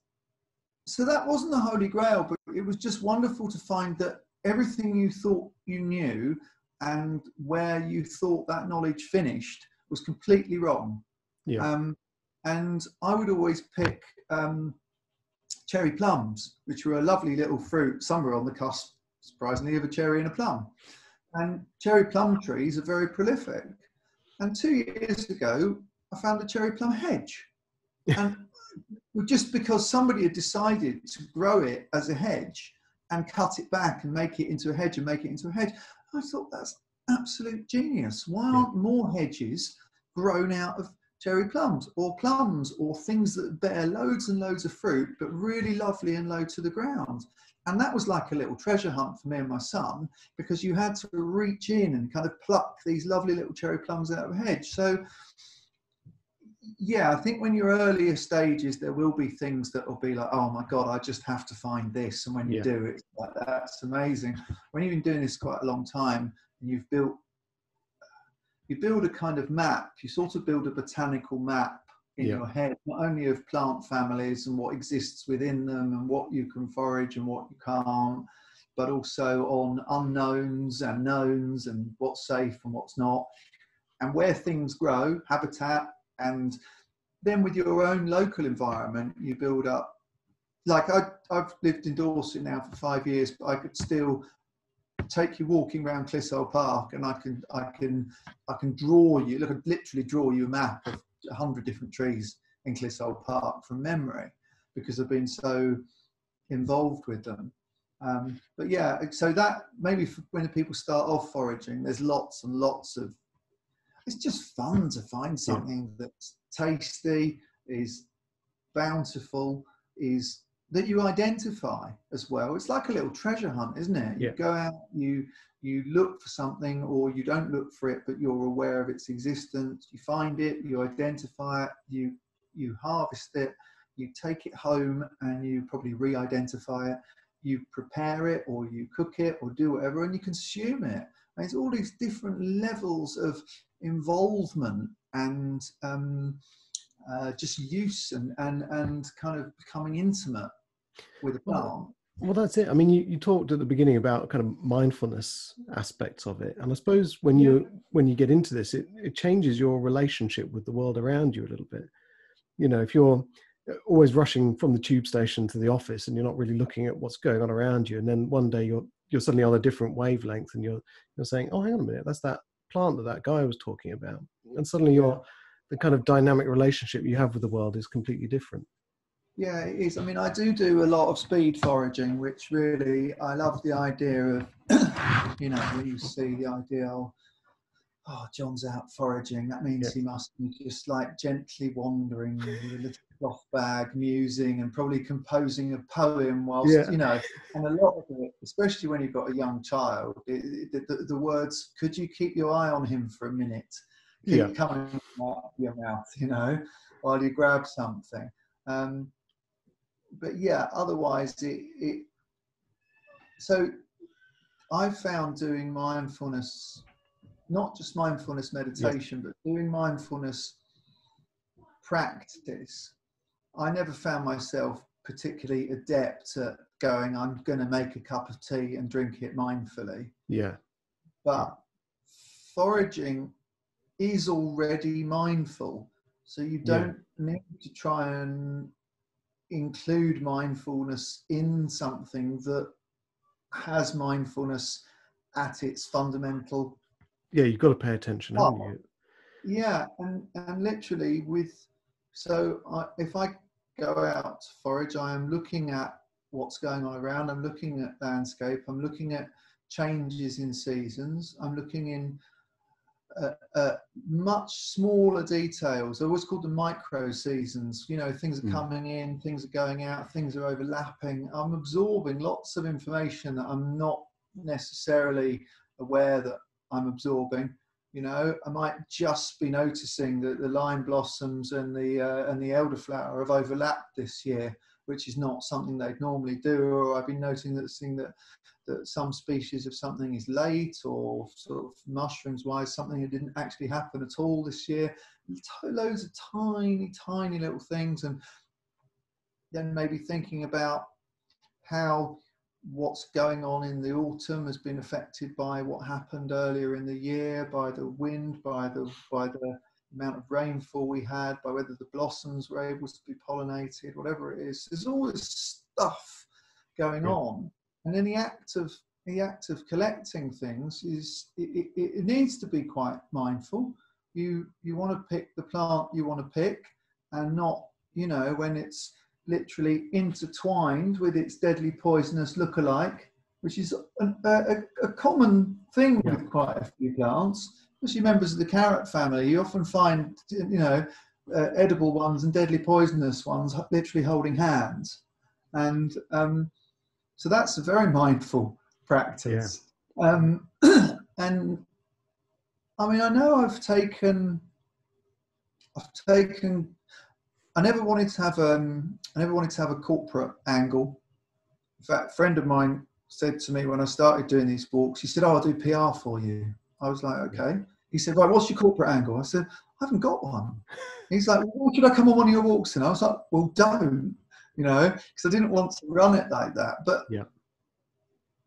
so that wasn't the Holy Grail, but it was just wonderful to find that everything you thought you knew and where you thought that knowledge finished was completely wrong. Yeah. And I would always pick cherry plums, which were a lovely little fruit somewhere on the cusp, surprisingly, of a cherry and a plum. And cherry plum trees are very prolific. And 2 years ago, I found a cherry plum hedge. And just because somebody had decided to grow it as a hedge and cut it back and make it into a hedge and make it into a hedge, I thought, that's absolute genius. Why aren't more hedges grown out of cherry plums or things that bear loads and loads of fruit, but really lovely and low to the ground? And that was like a little treasure hunt for me and my son, because you had to reach in and kind of pluck these lovely little cherry plums out of a hedge. So yeah, I think when you're earlier stages, there will be things that will be like, oh my God, I just have to find this. And when you do, it's like, that's amazing. When you've been doing this quite a long time, and you build a kind of map, you sort of build a botanical map in your head, not only of plant families and what exists within them and what you can forage and what you can't, but also on unknowns and knowns and what's safe and what's not, and where things grow, habitat. And then with your own local environment, you build up. Like I've lived in Dorset now for 5 years, but I could still take you walking around Clissold Park, and I can draw you, literally draw you a map of 100 different trees in Clissold Park from memory, because I've been so involved with them. But yeah, so that maybe when people start off foraging, there's lots and lots of. It's just fun to find something that's tasty, is bountiful, is that you identify as well. It's like a little treasure hunt, isn't it? You go out, you look for something, or you don't look for it, but you're aware of its existence. You find it, you identify it, you harvest it, you take it home, and you probably re-identify it. You prepare it, or you cook it, or do whatever, and you consume it. And it's all these different levels of involvement and just use and kind of becoming intimate with a plant. Well, that's it. I mean, you talked at the beginning about kind of mindfulness aspects of it, and I suppose when you get into this, it changes your relationship with the world around you a little bit. You know, if you're always rushing from the tube station to the office and you're not really looking at what's going on around you, and then one day you're suddenly on a different wavelength, and you're saying, oh, hang on a minute, that's that plant that guy was talking about, and suddenly the kind of dynamic relationship you have with the world is completely different. Yeah, it is. I mean, I do a lot of speed foraging, which really, I love the idea of, you know, when you see the idea of, oh, John's out foraging, that means he must be just like gently wandering with a little cloth bag, musing and probably composing a poem whilst, you know, and a lot of it, especially when you've got a young child, the words, could you keep your eye on him for a minute, keep coming out of your mouth, you know, while you grab something. But yeah, otherwise so I've found doing mindfulness, not just mindfulness meditation, but doing mindfulness practice, I never found myself particularly adept at going, I'm going to make a cup of tea and drink it mindfully. But foraging is already mindful. So you don't need to try and include mindfulness in something that has mindfulness at its fundamental. Yeah, you've got to pay attention, haven't Oh, you? yeah, and literally if I go out to forage, I am looking at what's going on around. I'm looking at landscape. I'm looking at changes in seasons. I'm looking in much smaller details. They're what's called the micro seasons. You know, things are coming in, things are going out, things are overlapping. I'm absorbing lots of information that I'm not necessarily aware that I'm absorbing. You know, I might just be noticing that the lime blossoms and the elderflower have overlapped this year, which is not something they'd normally do. Or I've been noticing that some species of something is late, or sort of mushrooms wise something that didn't actually happen at all this year. Loads of tiny little things. And then maybe thinking about how what's going on in the autumn has been affected by what happened earlier in the year, by the wind, by the amount of rainfall we had, by whether the blossoms were able to be pollinated, whatever it is. There's all this stuff going on. And then the act of collecting things it needs to be quite mindful. You want to pick the plant you want to pick, and not, you know, when it's literally intertwined with its deadly poisonous lookalike, which is a common thing with quite a few plants, especially members of the carrot family. You often find, you know, edible ones and deadly poisonous ones literally holding hands. And so that's a very mindful practice. And I mean, I know I never wanted to have a corporate angle. In fact, a friend of mine said to me when I started doing these walks, he said, "Oh, I'll do PR for you." I was like, "Okay." He said, "Right, what's your corporate angle?" I said, "I haven't got one." He's like, "Well, should I come on one of your walks?" And I was like, "Well, don't," you know, because I didn't want to run it like that. But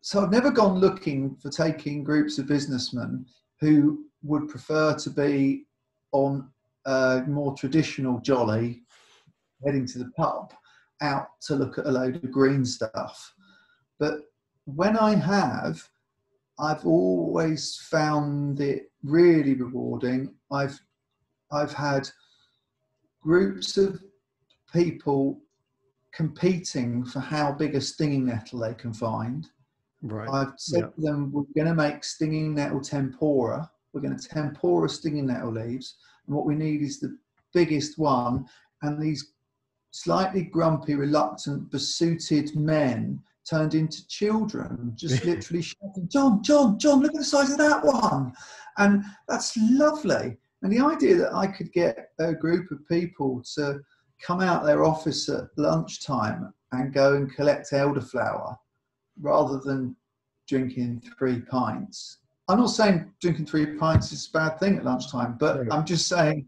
so I've never gone looking for taking groups of businessmen who would prefer to be on a more traditional jolly, heading to the pub, out to look at a load of green stuff. But when I have, I've always found it really rewarding. I've had groups of people competing for how big a stinging nettle they can find. Right. I've said to them, we're going to make stinging nettle tempura. We're going to tempura stinging nettle leaves. And what we need is the biggest one. And these slightly grumpy, reluctant, besooted men turned into children, just literally shouting, "John, John, John, look at the size of that one." And that's lovely. And the idea that I could get a group of people to come out their office at lunchtime and go and collect elderflower rather than drinking 3 pints. I'm not saying drinking 3 pints is a bad thing at lunchtime, but I'm just saying,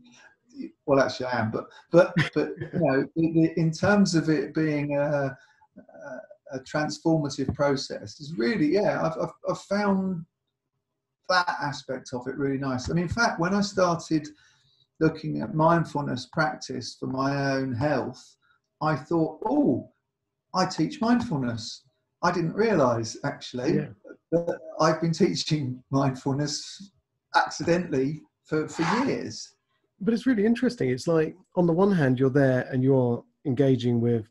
well, actually I am, but you know, in terms of it being a transformative process, is really, I've found that aspect of it really nice. I mean, in fact, when I started looking at mindfulness practice for my own health, I thought, oh, I teach mindfulness. I didn't realize actually that I've been teaching mindfulness accidentally for years. But it's really interesting. It's like, on the one hand, you're there and you're engaging with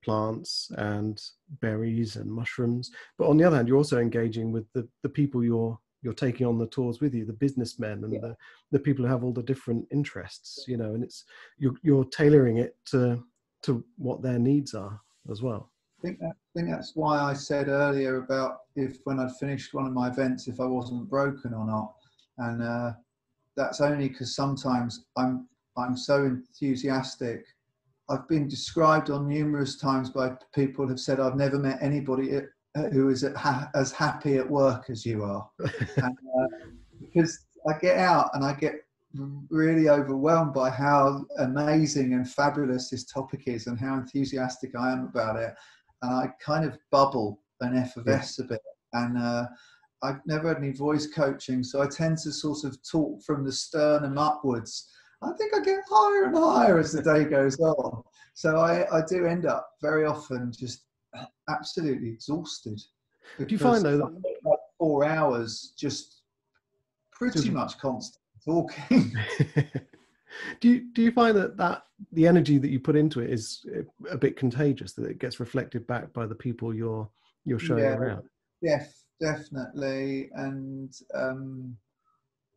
plants and berries and mushrooms, but on the other hand, you're also engaging with the people you're taking on the tours with you, the businessmen and the people who have all the different interests, you know, and it's you're tailoring it to what their needs are as well. I think that's why I said earlier about if when I'd finished one of my events, if I wasn't broken or not. And that's only because sometimes I'm so enthusiastic. I've been described on numerous times by people who've said, "I've never met anybody who is as happy at work as you are." And, because I get out and I get really overwhelmed by how amazing and fabulous this topic is and how enthusiastic I am about it. And I kind of bubble and effervesce a bit. And I've never had any voice coaching, so I tend to sort of talk from the sternum upwards. I think I get higher and higher as the day goes on. So I do end up very often just absolutely exhausted. Do you find because though I think like 4 hours just pretty just much constant talking. do you find that the energy that you put into it is a bit contagious, that it gets reflected back by the people you're showing Yeah, around? definitely. And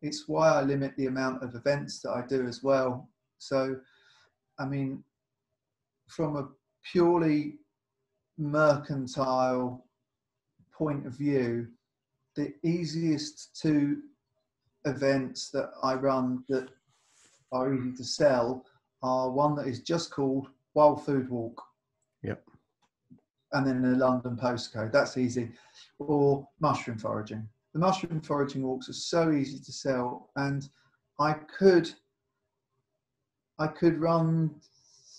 it's why I limit the amount of events that I do as well. So, I mean, from a purely mercantile point of view, the easiest two events that I run that are easy to sell are one that is just called Wild Food Walk, Yep. and then a London postcode. That's easy. Or mushroom foraging. The mushroom foraging walks are so easy to sell, and I could run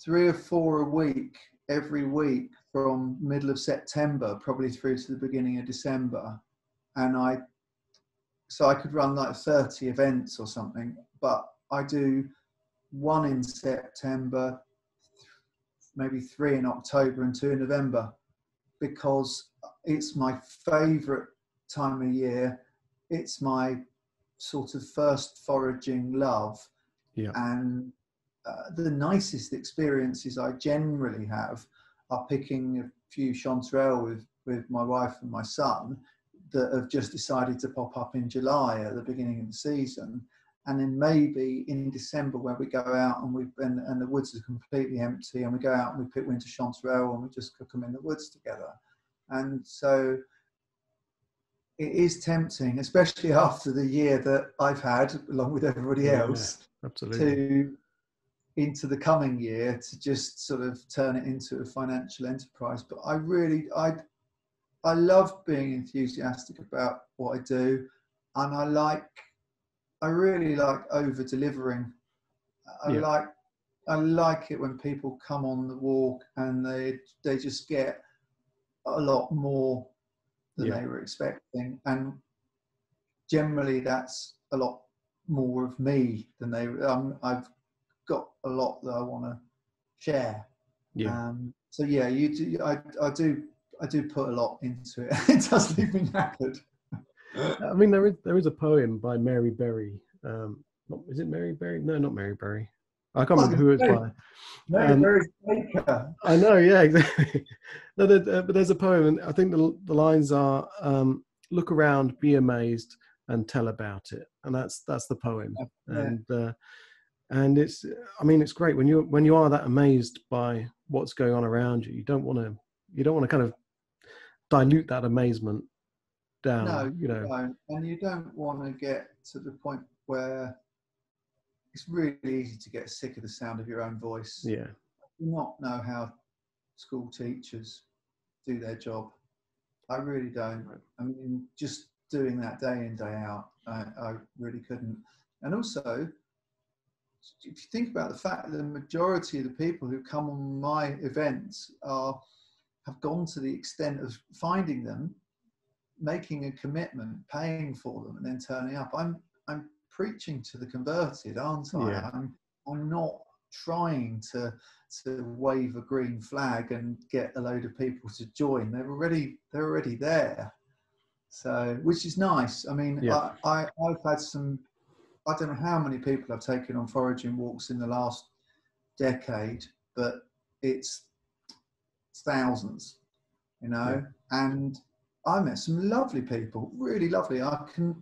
3 or 4 a week every week from middle of September probably through to the beginning of December, and I could run like 30 events or something, but I do one in September, maybe 3 in October and 2 in November, because it's my favorite time of year. It's my sort of first foraging love. Yeah. And the nicest experiences I generally have are picking a few chanterelles with my wife and my son that have just decided to pop up in July at the beginning of the season. And then maybe in December, where we go out and the woods are completely empty, and we go out and we pick winter chanterelle and we just cook them in the woods together. And so it is tempting, especially after the year that I've had, along with everybody else, Absolutely. to into the coming year to just sort of turn it into a financial enterprise. But I love being enthusiastic about what I do, and I really like over delivering. Yeah. I like it when people come on the walk and they just get a lot more than Yeah. they were expecting, and generally that's a lot more of me than I've got a lot that I want to share. Yeah. So yeah, you do. I do put a lot into it. It does leave me knackered. I mean, there is a poem by Mary Berry. Is it Mary Berry? No, not Mary Berry. I can't remember who it's by. Mary Berry's Baker. I know, yeah, exactly. No, but there's a poem, and I think the lines are "Look around, be amazed, and tell about it," and that's the poem. Yeah. And it's, I mean, it's great when you are that amazed by what's going on around you. You don't want to kind of dilute that amazement No, down. you don't, and you don't want to get to the point where it's really easy to get sick of the sound of your own voice. Yeah. I do not know how school teachers do their job. I really don't. Right. I mean, just doing that day in, day out, I really couldn't. And also, if you think about the fact that the majority of the people who come on my events have gone to the extent of finding them, making a commitment, paying for them, and then turning up. I'm preaching to the converted, aren't I? Yeah. I'm not trying to wave a green flag and get a load of people to join. They're already there. So, which is nice. I mean, Yeah. I've had some, I don't know how many people I've taken on foraging walks in the last decade, but it's thousands, Yeah. and I met some lovely people, really lovely. I can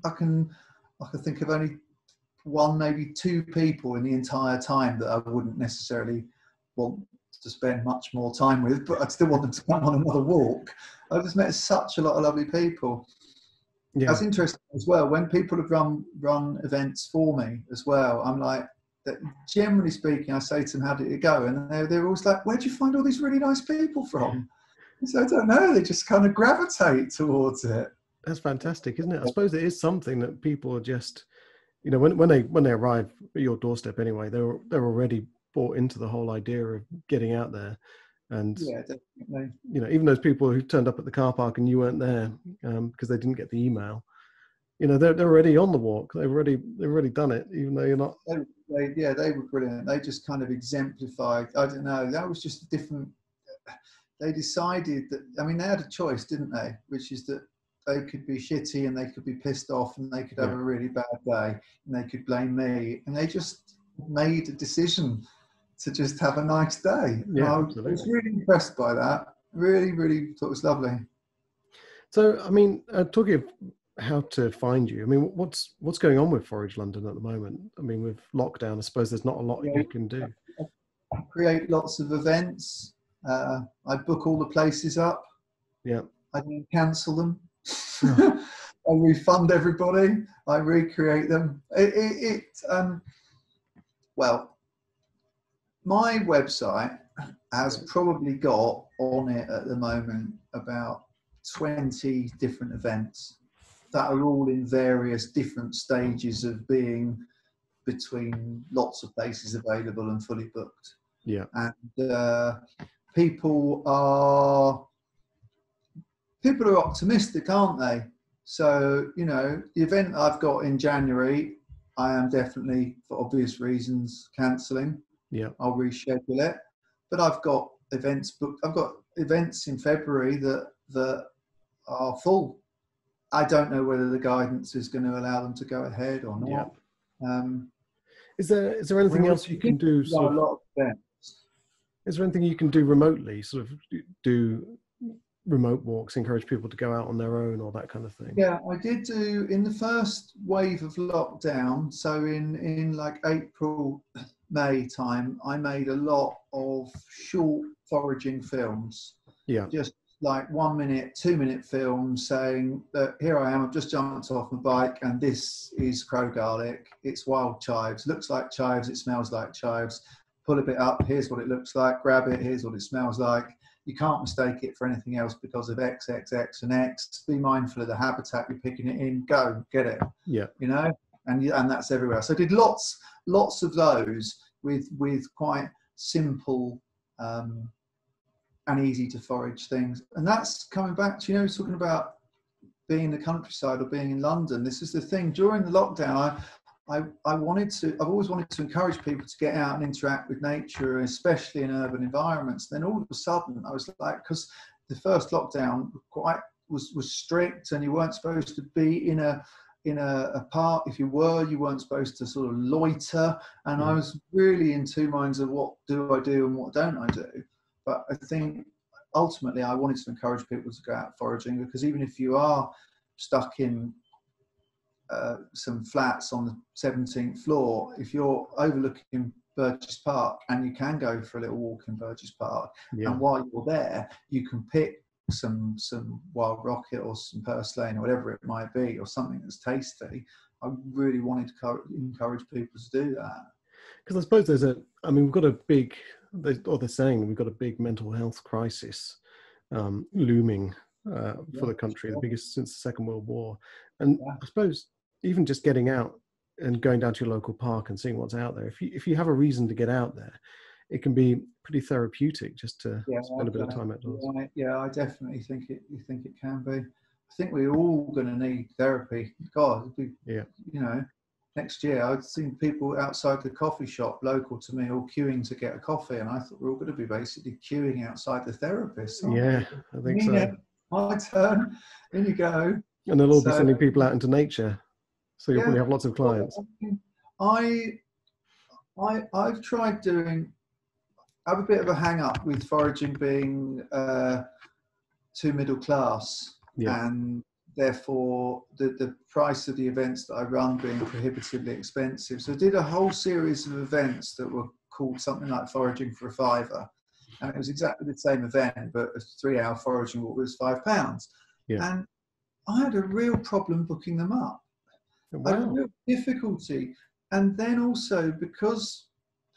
think of only one, maybe two people in the entire time that I wouldn't necessarily want to spend much more time with, but I'd still want them to come on another walk. I've just met such a lot of lovely people. Yeah. That's interesting as well. When people have run events for me as well, I'm like, generally speaking, I say to them, "How did it go?" And they're always like, "Where'd you find all these really nice people from?" So I don't know. They just kind of gravitate towards it. That's fantastic, isn't it? I suppose it is something that people are just, when they arrive at your doorstep anyway, they're already bought into the whole idea of getting out there. And Yeah, definitely. even those people who turned up at the car park and you weren't there because they didn't get the email, they're already on the walk. They've already done it, even though you're not. They were brilliant. They just kind of exemplified. I don't know. That was just a different. they decided that, I mean, they had a choice, didn't they? Which is that they could be shitty and they could be pissed off and they could have a really bad day and they could blame me. And they just made a decision to just have a nice day. Yeah, I absolutely. was really impressed by that. Really, really thought it was lovely. So, I mean, talking of how to find you, I mean, what's going on with Forage London at the moment? I mean, with lockdown, I suppose there's not a lot you can do. I create lots of events. I book all the places up. Yeah. I don't cancel them. I refund everybody. I recreate them. Well, my website has probably got on it at the moment about 20 different events that are all in various different stages of being between lots of places available and fully booked. Yeah. And people are optimistic, aren't they? So, you know, the event I've got in January, I am definitely, for obvious reasons, cancelling. Yeah. I'll reschedule it. But I've got events booked. I've got events in February that are full. I don't know whether the guidance is going to allow them to go ahead or not. Yeah. Is there anything else you can do? A lot of events. Is there anything you can do remotely? Sort of do remote walks, encourage people to go out on their own, or that kind of thing? Yeah, I did do in the first wave of lockdown. So in like April, May time, I made a lot of short foraging films. Yeah. Just like 1 minute, 2 minute films saying that here I am, I've just jumped off my bike and this is crow garlic. It's wild chives, looks like chives, it smells like chives. Pull a bit up, here's what it looks like, grab it, here's what it smells like. You can't mistake it for anything else because of X, X, X, and X. Be mindful of the habitat you're picking it in. Go, get it. Yeah. You know, and that's everywhere. So I did lots of those with quite simple and easy to forage things. And that's coming back to, you know, talking about being in the countryside or being in London. This is the thing. During the lockdown, I've always wanted to encourage people to get out and interact with nature, especially in urban environments. Then all of a sudden, I was like, because the first lockdown was strict, and you weren't supposed to be in a park. If you were, you weren't supposed to sort of loiter. And I was really in two minds of what do I do and what don't I do. But I think ultimately, I wanted to encourage people to go out foraging, because even if you are stuck in some flats on the 17th floor, if you're overlooking Burgess Park, and you can go for a little walk in Burgess Park, and while you're there you can pick some wild rocket or some purslane or whatever it might be, or something that's tasty. I really wanted to encourage people to do that, because I suppose we've got a big, they're saying we've got a big mental health crisis looming for the country, the biggest since the Second World War. And I suppose even just getting out and going down to your local park and seeing what's out there, if you have a reason to get out there, it can be pretty therapeutic just to spend a bit of time outdoors. Yeah, I definitely think it can be. I think we're all going to need therapy. God, you know, next year I'd seen people outside the coffee shop local to me all queuing to get a coffee, and I thought we're all going to be basically queuing outside the therapist. Yeah, I think so. My turn. In you go. And they'll all be sending people out into nature. So you'll probably have lots of clients. I've tried doing. I have a bit of a hang up with foraging being too middle class, and therefore the price of the events that I run being prohibitively expensive. So I did a whole series of events that were called something like Foraging for a Fiver, and it was exactly the same event, but a 3-hour foraging walk was £5. And I had a real problem booking them up. I had a real difficulty. And then also, because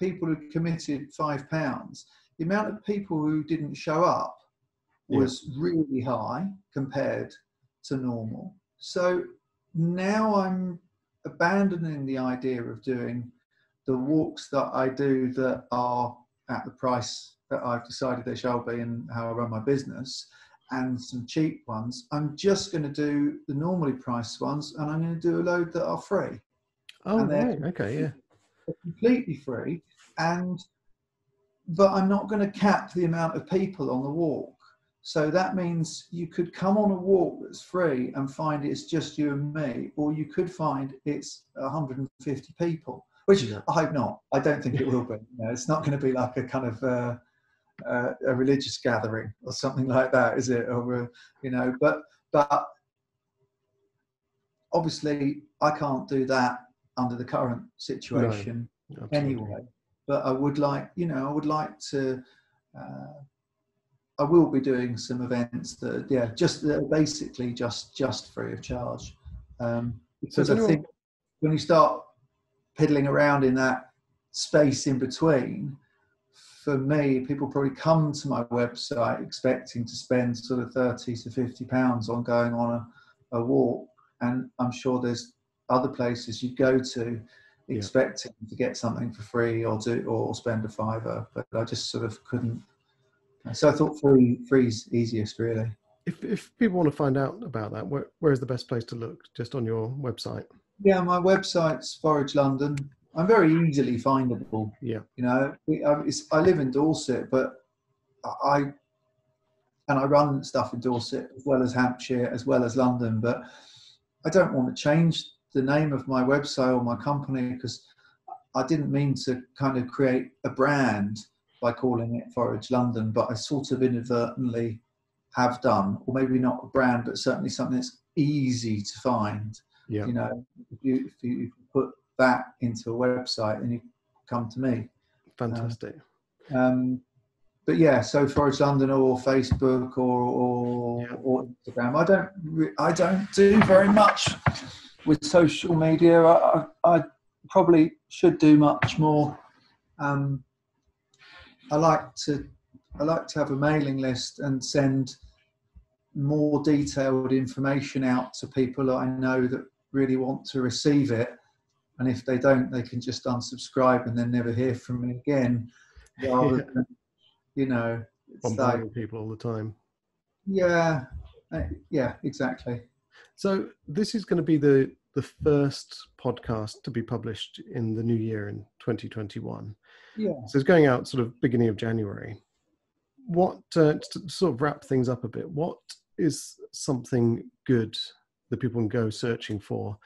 people had committed £5, the amount of people who didn't show up was really high compared to normal. So now I'm abandoning the idea of doing the walks that I do that are at the price that I've decided they shall be and how I run my business, and some cheap ones. I'm just going to do the normally priced ones, and I'm going to do a load that are free. Oh, right. Okay, yeah. They're completely free. And but I'm not going to cap the amount of people on the walk. So that means you could come on a walk that's free and find it's just you and me, or you could find it's 150 people, which I hope not. I don't think it will be. It's not going to be like a kind of a religious gathering or something like that, is it? Or but obviously I can't do that under the current situation anyway. But I would like to. I will be doing some events that basically just free of charge, because I think when you start piddling around in that space in between, for me, people probably come to my website expecting to spend sort of £30 to £50 on going on a walk, and I'm sure there's other places you go to expecting to get something for free or spend a £5, but I just sort of couldn't. So I thought free's easiest, really. If people want to find out about that, where is the best place to look? Just on your website? Yeah, my website's Forage London. I'm very easily findable. Yeah. I live in Dorset, but I run stuff in Dorset as well as Hampshire as well as London. But I don't want to change the name of my website or my company, because I didn't mean to kind of create a brand by calling it Forage London, but I sort of inadvertently have done, or maybe not a brand, but certainly something that's easy to find. Yeah. If you put that into a website, then you come to me. Fantastic. But yeah, so Forage London or Facebook or Instagram. I don't do very much with social media. I probably should do much more. I like to have a mailing list and send more detailed information out to people that I know that really want to receive it. And if they don't, they can just unsubscribe and then never hear from me again. Rather than, it's bombarding like people all the time. Yeah, exactly. So this is going to be the first podcast to be published in the new year in 2021. Yeah. So it's going out sort of beginning of January. What to sort of wrap things up a bit, what is something good that people can go searching for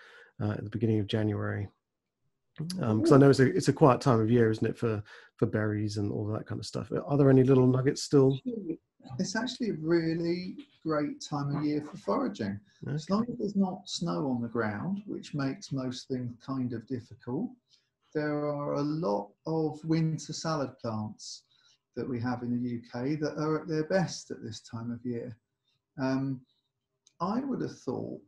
at the beginning of January? Because I know it's a quiet time of year, isn't it, for berries and all that kind of stuff. Are there any little nuggets still? It's actually a really great time of year for foraging. Okay. As long as there's not snow on the ground, which makes most things kind of difficult, there are a lot of winter salad plants that we have in the UK that are at their best at this time of year. I would have thought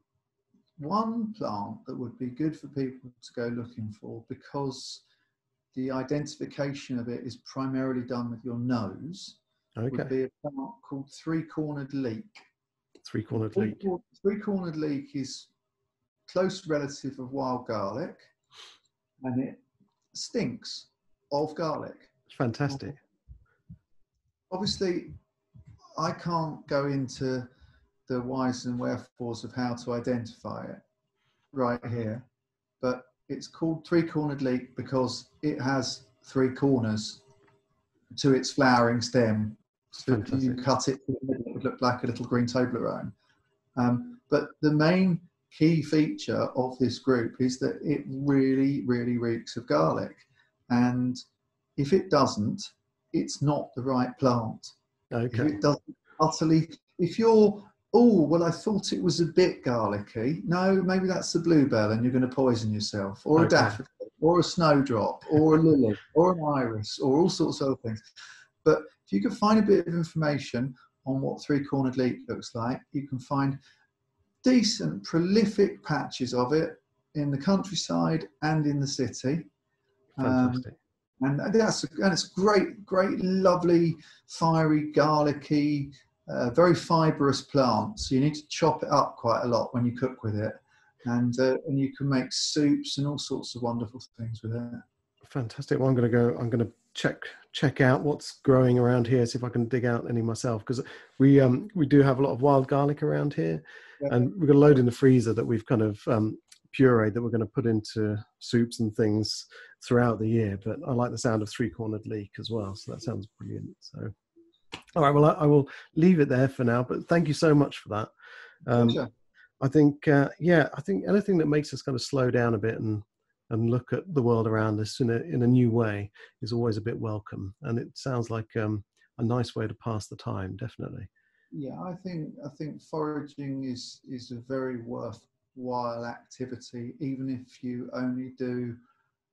one plant that would be good for people to go looking for, because the identification of it is primarily done with your nose, would be a plant called three-cornered leek. Three-cornered leek. Three-cornered leek is close relative of wild garlic, and it stinks of garlic. Fantastic. Obviously, I can't go into the whys and wherefores of how to identify it right here, but it's called three-cornered leek because it has three corners to its flowering stem. So if you cut it, it would look like a little green Toblerone. But the main key feature of this group is that it really, really reeks of garlic. And if it doesn't, it's not the right plant. Okay. If it doesn't utterly, if you're, I thought it was a bit garlicky. No, maybe that's the bluebell and you're going to poison yourself, or a daffodil, or a snowdrop, or a lily, or an iris, or all sorts of other things. But if you can find a bit of information on what three-cornered leek looks like, you can find decent, prolific patches of it in the countryside and in the city. Fantastic. And it's great, lovely, fiery, garlicky, very fibrous plant. So you need to chop it up quite a lot when you cook with it, and you can make soups and all sorts of wonderful things with it. Fantastic. Well, I'm going to check out what's growing around here, see if I can dig out any myself, because we do have a lot of wild garlic around here, and we've got a load in the freezer that we've kind of puree that we're going to put into soups and things throughout the year. But I like the sound of three-cornered leek as well, so that sounds brilliant. So, all right, well, I will leave it there for now. But thank you so much for that. Pleasure. I think, I think anything that makes us kind of slow down a bit and look at the world around us in a new way is always a bit welcome. And it sounds like a nice way to pass the time, definitely. Yeah, I think foraging is a very worthwhile activity, even if you only do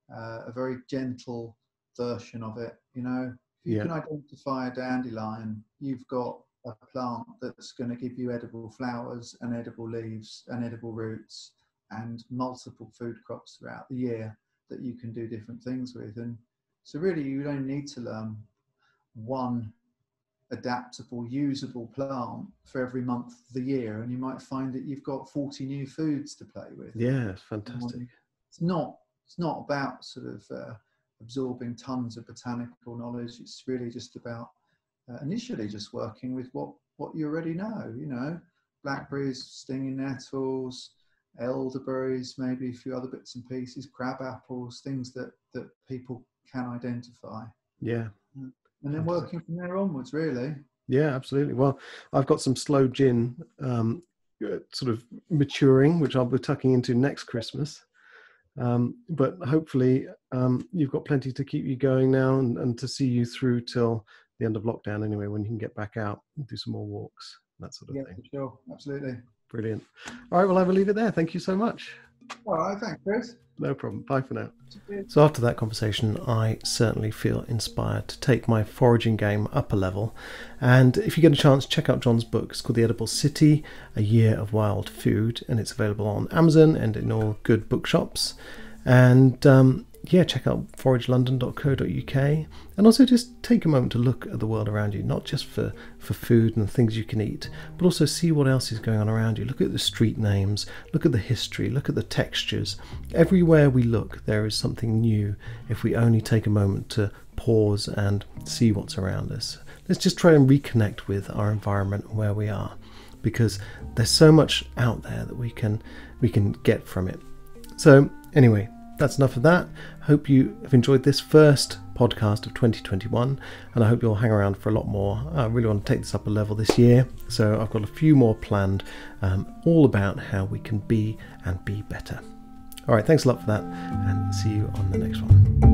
a very gentle version of it. You know, if you can identify a dandelion, you've got a plant that's going to give you edible flowers and edible leaves and edible roots and multiple food crops throughout the year that you can do different things with. And so really you don't need to learn one adaptable, usable plant for every month of the year, and you might find that you've got 40 new foods to play with. Yeah, it's fantastic. It's not about sort of absorbing tons of botanical knowledge. It's really just about initially just working with what you already know. You know, blackberries, stinging nettles, elderberries, maybe a few other bits and pieces, crab apples, things that people can identify. Yeah. And then working from there onwards, really. Yeah, absolutely. Well, I've got some sloe gin sort of maturing, which I'll be tucking into next Christmas. But hopefully you've got plenty to keep you going now and to see you through till the end of lockdown anyway, when you can get back out and do some more walks, that sort of thing. Yeah, for sure. Absolutely. Brilliant. All right, well, I will leave it there. Thank you so much. All right, thanks, Chris. No problem. Bye for now. So after that conversation, I certainly feel inspired to take my foraging game up a level. And if you get a chance, check out John's book. It's called The Edible City, A Year of Wild Food. And it's available on Amazon and in all good bookshops. And check out foragelondon.co.uk. And also just take a moment to look at the world around you, not just for food and things you can eat, but also see what else is going on around you. Look at the street names, look at the history, look at the textures. Everywhere we look, there is something new if we only take a moment to pause and see what's around us. Let's just try and reconnect with our environment and where we are, because there's so much out there that we can get from it. So anyway, that's enough of that. Hope you have enjoyed this first podcast of 2021, and I hope you'll hang around for a lot more. I really want to take this up a level this year, so I've got a few more planned, all about how we can be and be better. All right, thanks a lot for that, and see you on the next one.